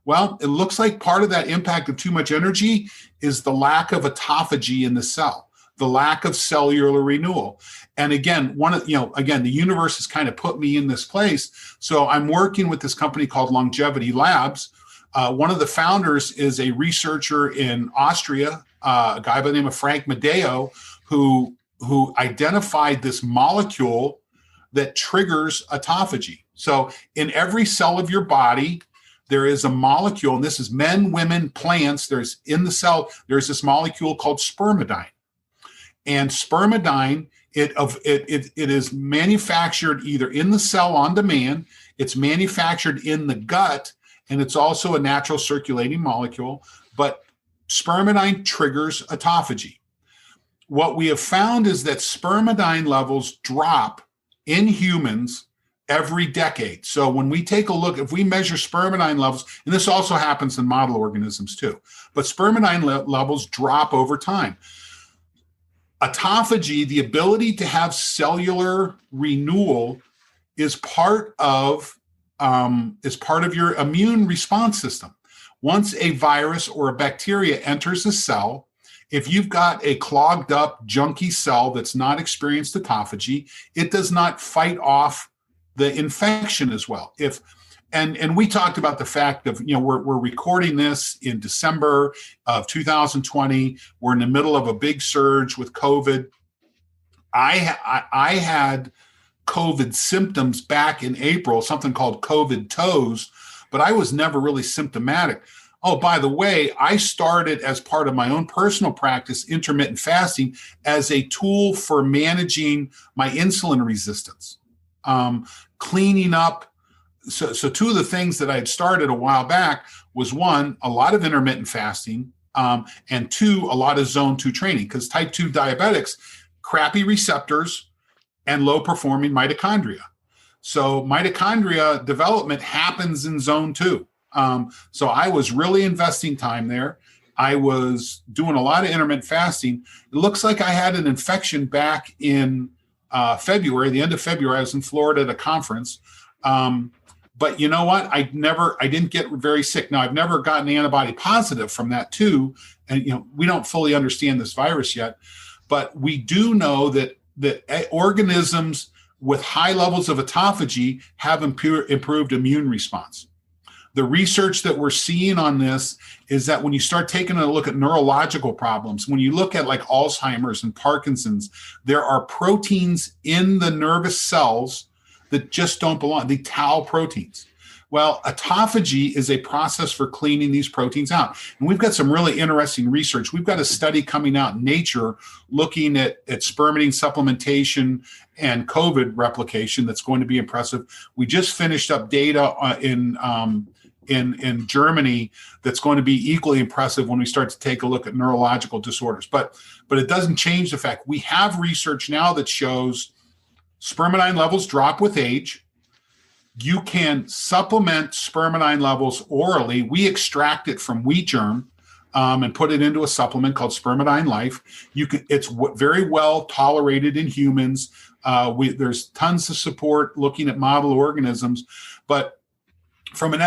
Well, it looks like part of that impact of too much energy is the lack of autophagy in the cell, the lack of cellular renewal. And again, the universe has kind of put me in this place. So I'm working with this company called Longevity Labs. One of the founders is a researcher in Austria, a guy by the name of Frank Medeo, who identified this molecule that triggers autophagy. So in every cell of your body, there is a molecule, and this is men, women, plants. There's in the cell, there's this molecule called spermidine. And spermidine, it is manufactured either in the cell on demand, it's manufactured in the gut, and it's also a natural circulating molecule, but spermidine triggers autophagy. What we have found is that spermidine levels drop in humans every decade. So when we take a look, if we measure spermidine levels, and this also happens in model organisms too, but spermidine levels drop over time. Autophagy, the ability to have cellular renewal, is part of your immune response system. Once a virus or a bacteria enters a cell, if you've got a clogged up, junky cell that's not experienced autophagy, it does not fight off the infection as well. And we talked about the fact of, we're recording this in December of 2020. We're in the middle of a big surge with COVID. I had COVID symptoms back in April, something called COVID toes, but I was never really symptomatic. Oh, by the way, I started as part of my own personal practice, intermittent fasting, as a tool for managing my insulin resistance, cleaning up. So two of the things that I had started a while back was, one, a lot of intermittent fasting, and two, a lot of zone 2 training, because type 2 diabetics, crappy receptors and low performing mitochondria. So mitochondria development happens in zone 2. So I was really investing time there. I was doing a lot of intermittent fasting. It looks like I had an infection back in February, the end of February. I was in Florida at a conference. But you know what? I didn't get very sick. Now, I've never gotten antibody positive from that too. And, we don't fully understand this virus yet, but we do know that organisms with high levels of autophagy have improved immune response. The research that we're seeing on this is that when you start taking a look at neurological problems, when you look at like Alzheimer's and Parkinson's, there are proteins in the nervous cells that just don't belong, the tau proteins. Well, autophagy is a process for cleaning these proteins out. And we've got some really interesting research. We've got a study coming out in Nature looking at spermidine supplementation and COVID replication that's going to be impressive. We just finished up data in Germany that's going to be equally impressive when we start to take a look at neurological disorders. But it doesn't change the fact we have research now that shows spermidine levels drop with age. You can supplement spermidine levels orally. We extract it from wheat germ and put it into a supplement called Spermidine Life. It's very well tolerated in humans. There's tons of support looking at model organisms, but from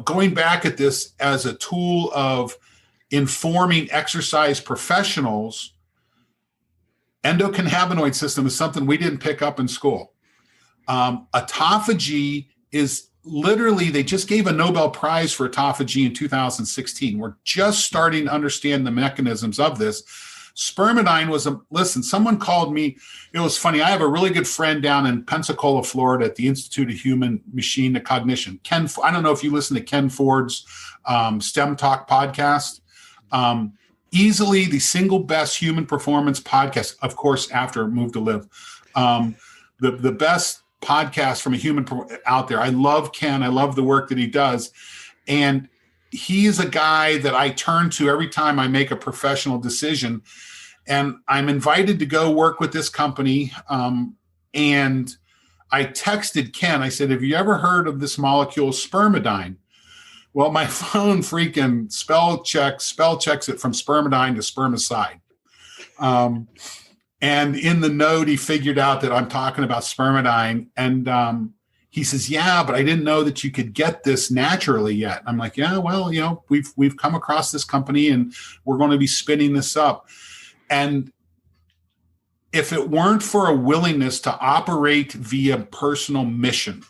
going back at this as a tool of informing exercise professionals, endocannabinoid system is something we didn't pick up in school. Autophagy is literally, they just gave a Nobel Prize for autophagy in 2016. We're just starting to understand the mechanisms of this. Spermidine was someone called me. It was funny. I have a really good friend down in Pensacola, Florida at the Institute of Human Machine Cognition. Ken, I don't know if you listen to Ken Ford's STEM Talk podcast. Easily the single best human performance podcast, of course, after Move to Live. The best podcast from a human out there. I love Ken. I love the work that he does. And he is a guy that I turn to every time I make a professional decision. And I'm invited to go work with this company. And I texted Ken. I said, have you ever heard of this molecule spermidine? Well, my phone freaking spell checks it from spermidine to spermicide. And in the note, he figured out that I'm talking about spermidine. And he says, yeah, but I didn't know that you could get this naturally yet. I'm like, yeah, well, we've come across this company and we're going to be spinning this up. And if it weren't for a willingness to operate via personal mission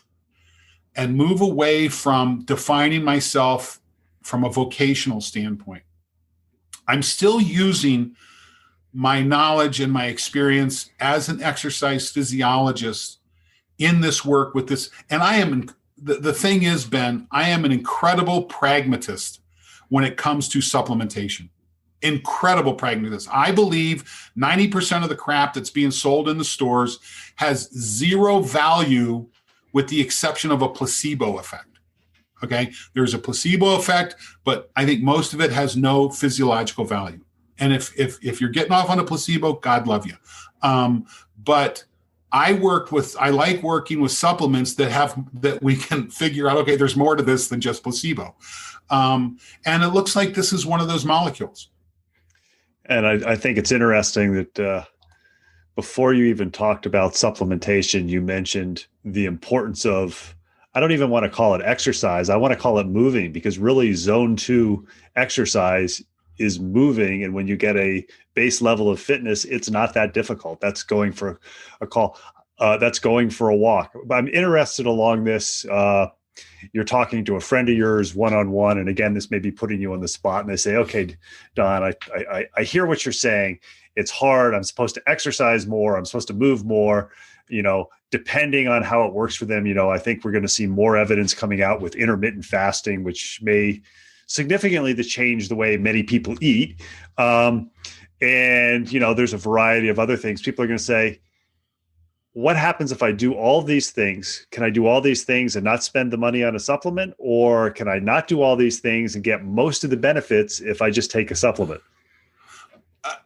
and move away from defining myself from a vocational standpoint, I'm still using my knowledge and my experience as an exercise physiologist in this work with this. And the thing is, Ben, I am an incredible pragmatist when it comes to supplementation. Incredible pragmatist. I believe 90% of the crap that's being sold in the stores has zero value with the exception of a placebo effect. Okay. There's a placebo effect, but I think most of it has no physiological value. And if you're getting off on a placebo, God love you. But I like working with supplements that we can figure out, okay, there's more to this than just placebo. And it looks like this is one of those molecules. And I think it's interesting that before you even talked about supplementation, you mentioned the importance of, I don't even want to call it exercise. I want to call it moving, because really zone 2 exercise is moving. And when you get a base level of fitness, it's not that difficult. That's going for a call. That's going for a walk. But I'm interested along this. You're talking to a friend of yours one-on-one. And again, this may be putting you on the spot. And they say, okay, Don, I hear what you're saying. It's hard. I'm supposed to exercise more. I'm supposed to move more, depending on how it works for them. I think we're going to see more evidence coming out with intermittent fasting, which may significantly to change the way many people eat. And, there's a variety of other things. People are going to say, what happens if I do all these things? Can I do all these things and not spend the money on a supplement? Or can I not do all these things and get most of the benefits if I just take a supplement?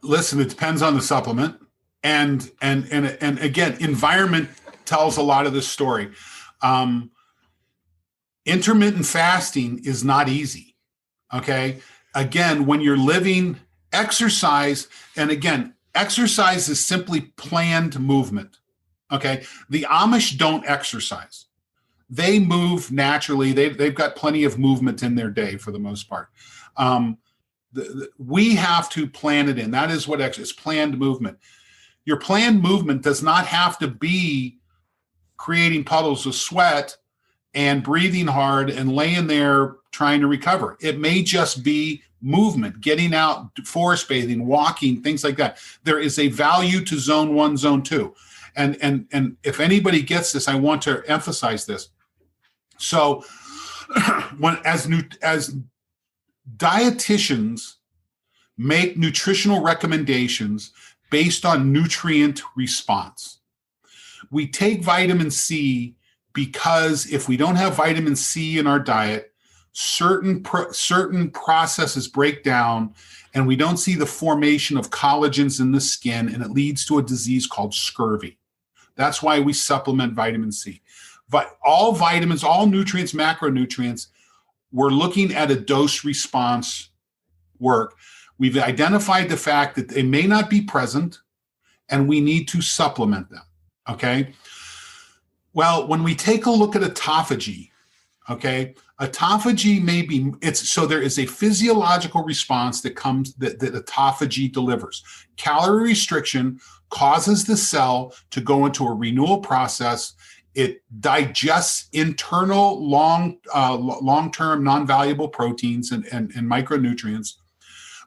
Listen, it depends on the supplement. And again, environment tells a lot of this story. Intermittent fasting is not easy. Okay. Again, when you're living exercise, and again, exercise is simply planned movement. Okay. The Amish don't exercise. They move naturally. They've got plenty of movement in their day for the most part. We have to plan it in. That is what exercise is, planned movement. Your planned movement does not have to be creating puddles of sweat and breathing hard and laying there trying to recover. It may just be movement, getting out, forest bathing, walking, things like that. There is a value to zone 1, zone 2. And if anybody gets this, I want to emphasize this. So as dietitians make nutritional recommendations based on nutrient response, we take vitamin C because if we don't have vitamin C in our diet, certain processes break down and we don't see the formation of collagens in the skin, and it leads to a disease called scurvy. That's why we supplement vitamin C. But all vitamins, all nutrients, macronutrients, we're looking at a dose response work. We've identified the fact that they may not be present and we need to supplement them. Okay. Well, when we take a look at autophagy, okay, Autophagy may be, so there is a physiological response that autophagy delivers. Calorie restriction causes the cell to go into a renewal process. It digests internal long-term non-valuable proteins and micronutrients,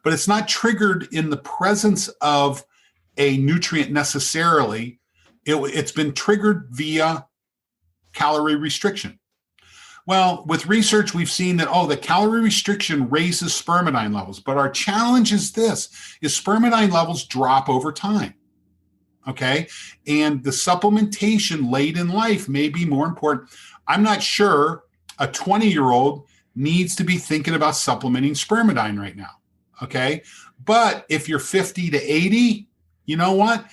but it's not triggered in the presence of a nutrient necessarily. It's been triggered via calorie restriction. Well, with research, we've seen that, the calorie restriction raises spermidine levels. But our challenge is spermidine levels drop over time. Okay. And the supplementation late in life may be more important. I'm not sure a 20-year-old needs to be thinking about supplementing spermidine right now. Okay. But if you're 50 to 80, you know what?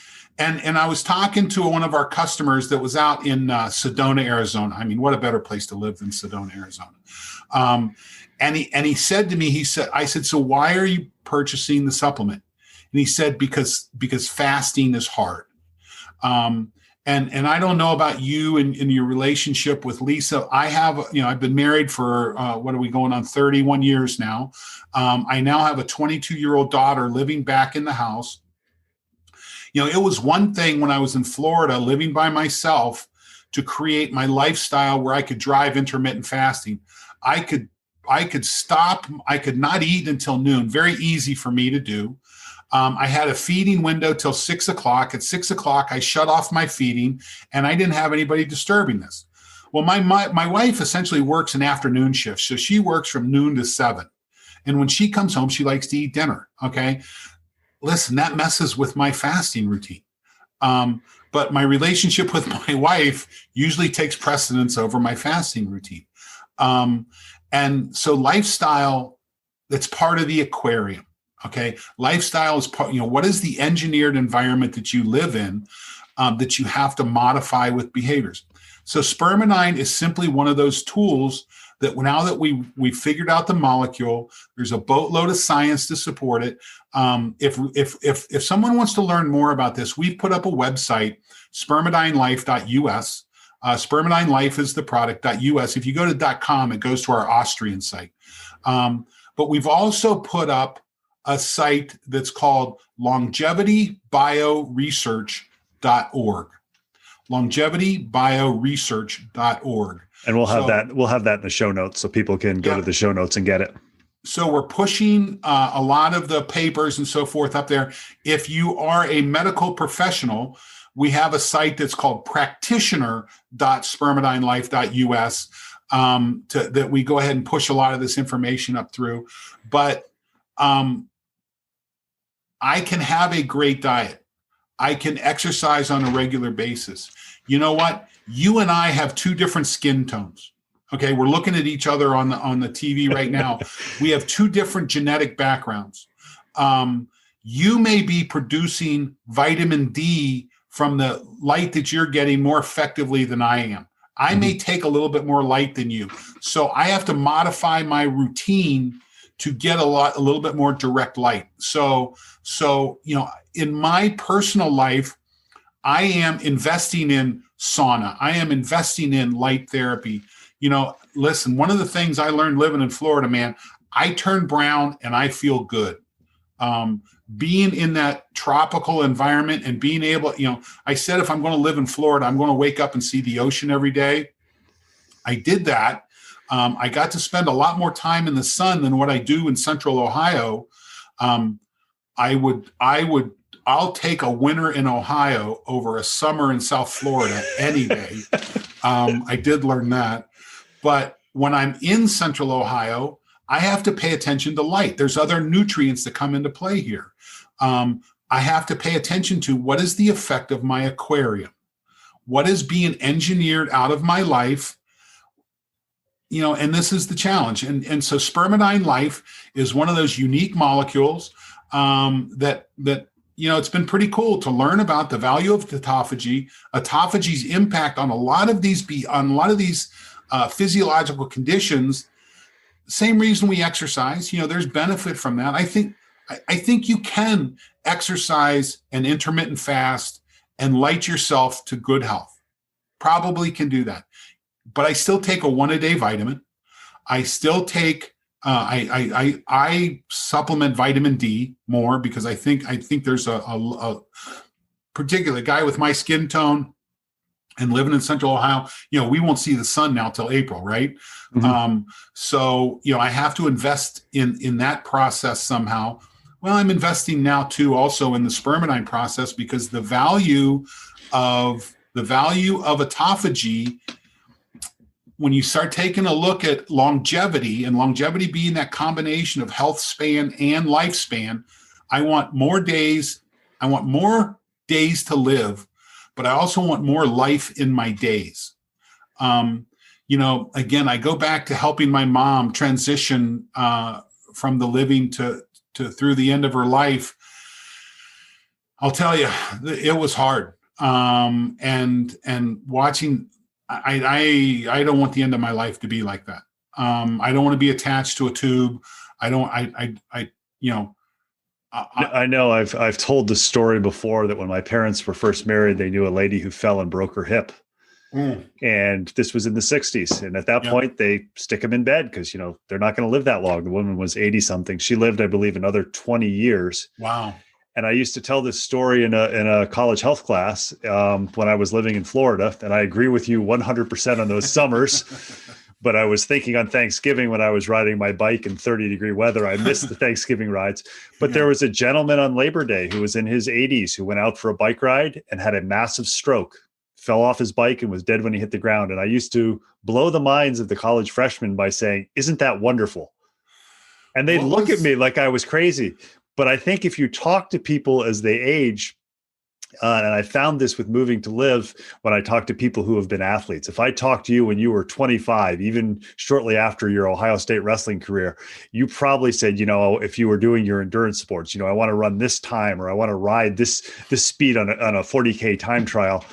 And I was talking to one of our customers that was out in Sedona, Arizona. I mean, what a better place to live than Sedona, Arizona. And he said to me, I said, so why are you purchasing the supplement? And he said, because fasting is hard. And I don't know about you and your relationship with Lisa. I've been married for, what are we going on 31 years now. I now have a 22-year-old daughter living back in the house. It was one thing when I was in Florida living by myself to create my lifestyle where I could drive intermittent fasting. I could stop. I could not eat until noon. Very easy for me to do. I had a feeding window till 6 o'clock. At 6 o'clock, I shut off my feeding, and I didn't have anybody disturbing this. Well, my wife essentially works an afternoon shift, so she works from noon to 7. And when she comes home, she likes to eat dinner. Okay. Listen, that messes with my fasting routine. But my relationship with my wife usually takes precedence over my fasting routine. And so lifestyle, that's part of the aquarium. Okay. Lifestyle is part, what is the engineered environment that you live in that you have to modify with behaviors? So spermidine is simply one of those tools that now that we figured out the molecule, there's a boatload of science to support it. If someone wants to learn more about this, we've put up a website, spermidinelife.us. Spermidine Life is the product.us. If you go to .com, it goes to our Austrian site. But we've also put up a site that's called longevitybioresearch.org. longevitybioresearch.org. And we'll have that in the show notes so people can go to the show notes and get it. So we're pushing a lot of the papers and so forth up there. If you are a medical professional, we have a site that's called practitioner.spermidinelife.us that we go ahead and push a lot of this information up through. But I can have a great diet. I can exercise on a regular basis. You know what? You and I have two different skin tones. Okay, we're looking at each other on the TV right now. We have two different genetic backgrounds. You may be producing vitamin D from the light that you're getting more effectively than I am. I may take a little bit more light than you. So I have to modify my routine to get a little bit more direct light. So in my personal life, I am investing in sauna. I am investing in light therapy. Listen, one of the things I learned living in Florida, man, I turn brown and I feel good. Being in that tropical environment and being able, I said, if I'm going to live in Florida, I'm going to wake up and see the ocean every day. I did that. I got to spend a lot more time in the sun than what I do in Central Ohio. I'll take a winter in Ohio over a summer in South Florida any day. I did learn that. But when I'm in Central Ohio, I have to pay attention to light. There's other nutrients that come into play here. I have to pay attention to what is the effect of my aquarium? What is being engineered out of my life? And this is the challenge. And so Spermidine Life is one of those unique molecules that it's been pretty cool to learn about the value of autophagy's impact on a lot of these physiological conditions. Same reason we exercise. There's benefit from that. I think you can exercise and intermittent fast and light yourself to good health. Probably can do that. But I still take a 1-a-day vitamin. I still take I supplement vitamin D more because I think there's a particular guy with my skin tone and living in Central Ohio. We won't see the sun now till April, right? Mm-hmm. So I have to invest in that process somehow. Well, I'm investing now too, also in the spermidine process, because the value of autophagy, when you start taking a look at longevity, and longevity being that combination of health span and lifespan, I want more days. I want more days to live, but I also want more life in my days. Again, I go back to helping my mom transition from the living to through the end of her life. I'll tell you, it was hard. And watching, I don't want the end of my life to be like that. I don't want to be attached to a tube. I know I've told the story before that when my parents were first married, they knew a lady who fell and broke her hip. And this was in the 60s. And at that point, they stick them in bed because, they're not going to live that long. The woman was 80 something. She lived, I believe, another 20 years. Wow. And I used to tell this story in a college health class when I was living in Florida. And I agree with you 100% on those summers. But I was thinking on Thanksgiving when I was riding my bike in 30-degree weather, I missed the Thanksgiving rides. But there was a gentleman on Labor Day who was in his 80s who went out for a bike ride and had a massive stroke, fell off his bike and was dead when he hit the ground. And I used to blow the minds of the college freshmen by saying, "Isn't that wonderful?" And they'd look at me like I was crazy. But I think if you talk to people as they age, and I found this with Moving to Live when I talk to people who have been athletes. If I talked to you when you were 25, even shortly after your Ohio State wrestling career, you probably said, if you were doing your endurance sports, I want to run this time, or I want to ride this speed on a 40K time trial.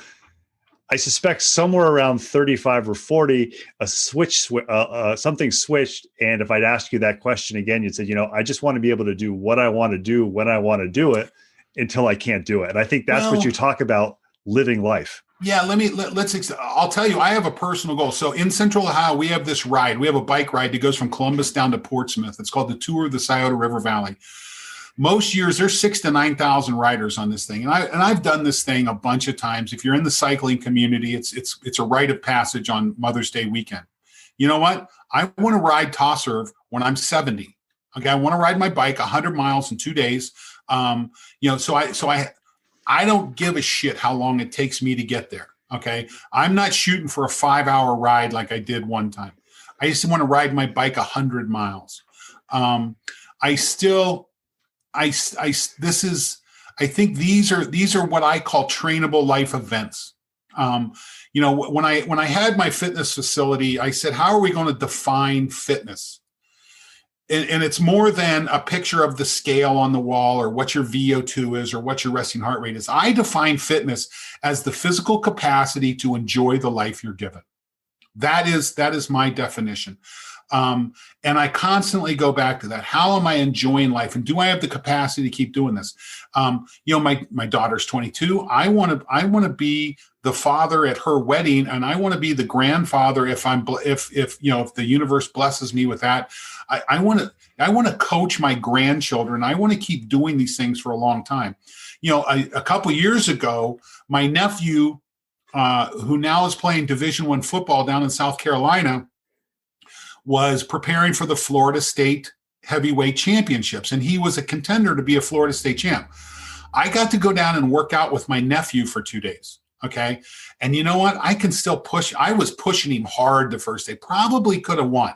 I suspect somewhere around 35 or 40, something switched. And if I'd ask you that question again, you'd say, I just want to be able to do what I want to do when I want to do it until I can't do it. And I think that's what you talk about, living life. Yeah, I'll tell you, I have a personal goal. So in Central Ohio, we have this ride. We have a bike ride that goes from Columbus down to Portsmouth. It's called the Tour of the Scioto River Valley. Most years, there's 6,000 to 9,000 riders on this thing. And I've done this thing a bunch of times. If you're in the cycling community, it's a rite of passage on Mother's Day weekend. You know what? I want to ride Tosserve when I'm 70. Okay, I want to ride my bike 100 miles in 2 days. So I don't give a shit how long it takes me to get there. Okay, I'm not shooting for a 5-hour ride like I did one time. I just want to ride my bike 100 miles. I think these are what I call trainable life events. When I had my fitness facility, I said, how are we going to define fitness? And it's more than a picture of the scale on the wall or what your VO2 is or what your resting heart rate is. I define fitness as the physical capacity to enjoy the life you're given. That is my definition. And I constantly go back to that. How am I enjoying life? And do I have the capacity to keep doing this? My daughter's 22. I want to be the father at her wedding, and I want to be the grandfather if the universe blesses me with that. I want to coach my grandchildren. I want to keep doing these things for a long time. A couple of years ago, my nephew, who now is playing Division I football down in South Carolina, was preparing for the Florida State heavyweight championships. And he was a contender to be a Florida State champ. I got to go down and work out with my nephew for 2 days. Okay. And you know what? I can still push. I was pushing him hard the first day, probably could have won.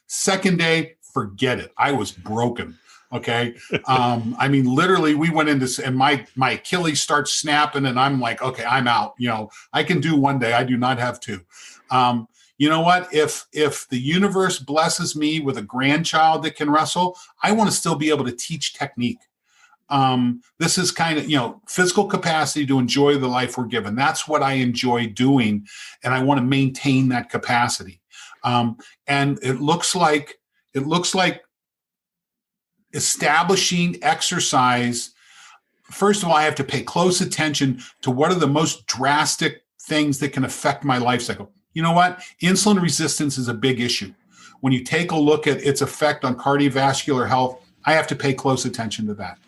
Second day, forget it. I was broken. Okay. Literally we went into, and my Achilles starts snapping and I'm like, okay, I'm out. I can do one day. I do not have two. You know what? If the universe blesses me with a grandchild that can wrestle, I want to still be able to teach technique. This is kind of, physical capacity to enjoy the life we're given. That's what I enjoy doing. And I want to maintain that capacity. And it looks like establishing exercise. First of all, I have to pay close attention to what are the most drastic things that can affect my life cycle. You know what? Insulin resistance is a big issue. when you take a look at its effect on cardiovascular health, I have to pay close attention to that.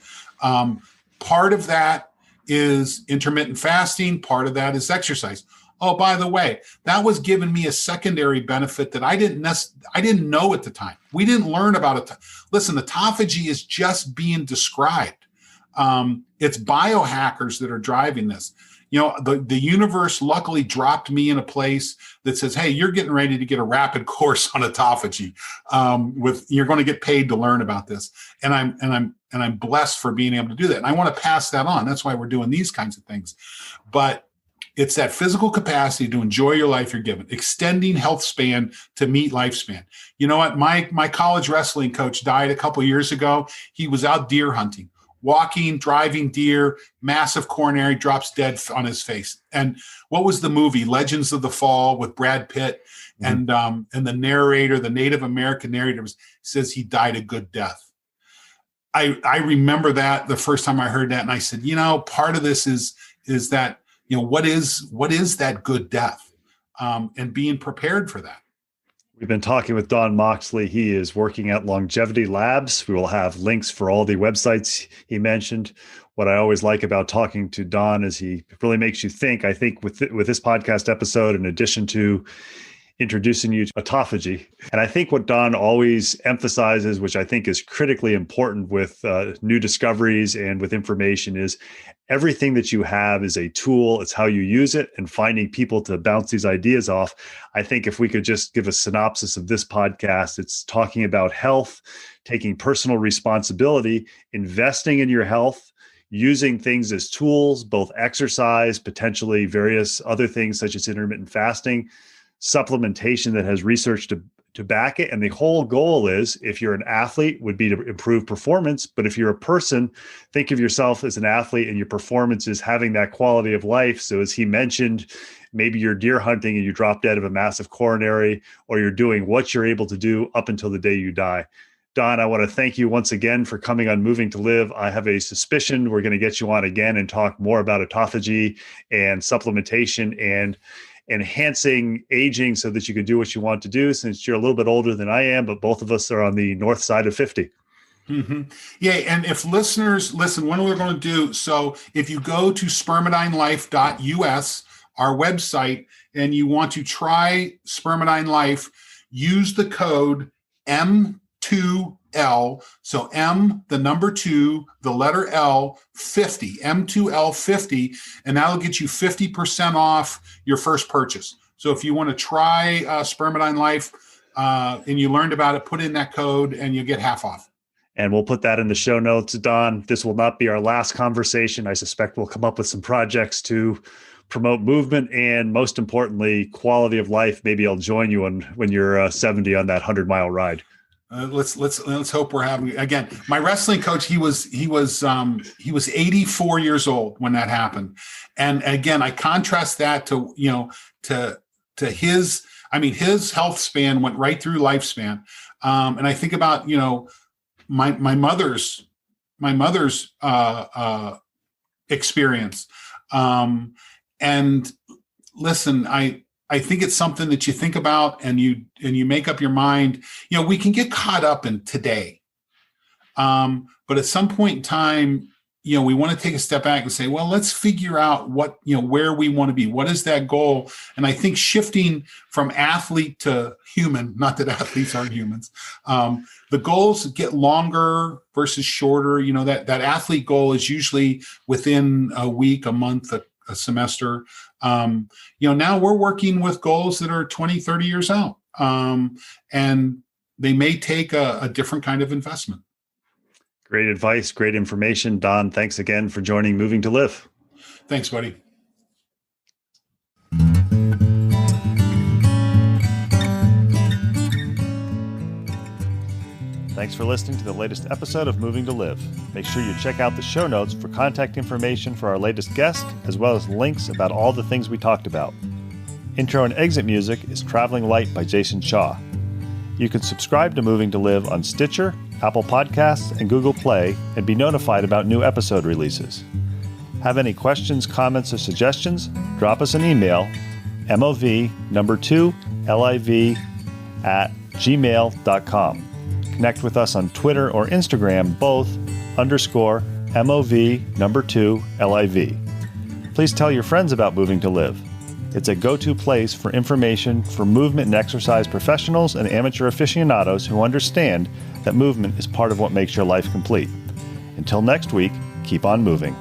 Part of that is intermittent fasting. Part of that is exercise. Oh, by the way, that was giving me a secondary benefit that I didn't know at the time. We didn't learn about it. Listen, autophagy is just being described. It's biohackers that are driving this. The universe luckily dropped me in a place that says, hey, you're getting ready to get a rapid course on autophagy. You're going to get paid to learn about this. And I'm blessed for being able to do that. And I want to pass that on. That's why we're doing these kinds of things. But it's that physical capacity to enjoy your life you're given, extending health span to meet lifespan. You know what? My college wrestling coach died a couple of years ago. He was out deer hunting, walking, driving deer, massive coronary, drops dead on his face. And what was the movie? Legends of the Fall with Brad Pitt. Mm-hmm. And the narrator, the Native American narrator, says he died a good death. I remember that the first time I heard that, and I said, part of this is that, what is that good death, and being prepared for that. We've been talking with Don Moxley. He is working at Longevity Labs. We will have links for all the websites he mentioned. What I always like about talking to Don is he really makes you think. I think with this podcast episode, in addition to introducing you to autophagy. And I think what Don always emphasizes, which I think is critically important with new discoveries and with information, is everything that you have is a tool. It's how you use it, and finding people to bounce these ideas off. I think if we could just give a synopsis of this podcast, it's talking about health, taking personal responsibility, investing in your health, using things as tools, both exercise, potentially various other things such as intermittent fasting, supplementation that has research to back it. And the whole goal is, if you're an athlete, would be to improve performance. But if you're a person, think of yourself as an athlete, and your performance is having that quality of life. So as he mentioned, maybe you're deer hunting and you drop dead of a massive coronary, or you're doing what you're able to do up until the day you die. Don, I want to thank you once again for coming on Moving to Live. I have a suspicion we're going to get you on again and talk more about autophagy and supplementation and enhancing aging so that you can do what you want to do, since you're a little bit older than I am, but both of us are on the north side of 50. Mm-hmm. Yeah. And if listeners listen, what we're going to do. So if you go to spermidinelife.us, our website, and you want to try Spermidine Life, use the code M2L. So M, the number 2, the letter L, 50, M2L 50, and that'll get you 50% off your first purchase. So if you want to try Spermidine Life and you learned about it, put in that code and you'll get half off. And we'll put that in the show notes, Don. This will not be our last conversation. I suspect we'll come up with some projects to promote movement and, most importantly, quality of life. Maybe I'll join you when you're 70 on that 100-mile ride. Let's hope we're having again. My wrestling coach, he was 84 years old when that happened, and again, I contrast that to his. I mean, his health span went right through lifespan, and I think about my mother's experience, and listen, I think it's something that you think about and you make up your mind. We can get caught up in today. But at some point in time, we want to take a step back and say, well, let's figure out where we want to be. What is that goal? And I think shifting from athlete to human, not that athletes aren't humans, the goals get longer versus shorter. That athlete goal is usually within a week, a month, a semester. Now we're working with goals that are 20, 30 years out. And they may take a different kind of investment. Great advice, great information. Don, thanks again for joining Moving to Live. Thanks, buddy. Thanks for listening to the latest episode of Moving to Live. Make sure you check out the show notes for contact information for our latest guest, as well as links about all the things we talked about. Intro and exit music is Traveling Light by Jason Shaw. You can subscribe to Moving to Live on Stitcher, Apple Podcasts, and Google Play, and be notified about new episode releases. Have any questions, comments, or suggestions? Drop us an email, MOV2LIV@gmail.com. @moving2live@gmail.com. Connect with us on Twitter or Instagram, both _MOV2LIV. Please tell your friends about Moving to Live. It's a go-to place for information for movement and exercise professionals and amateur aficionados who understand that movement is part of what makes your life complete. Until next week, keep on moving.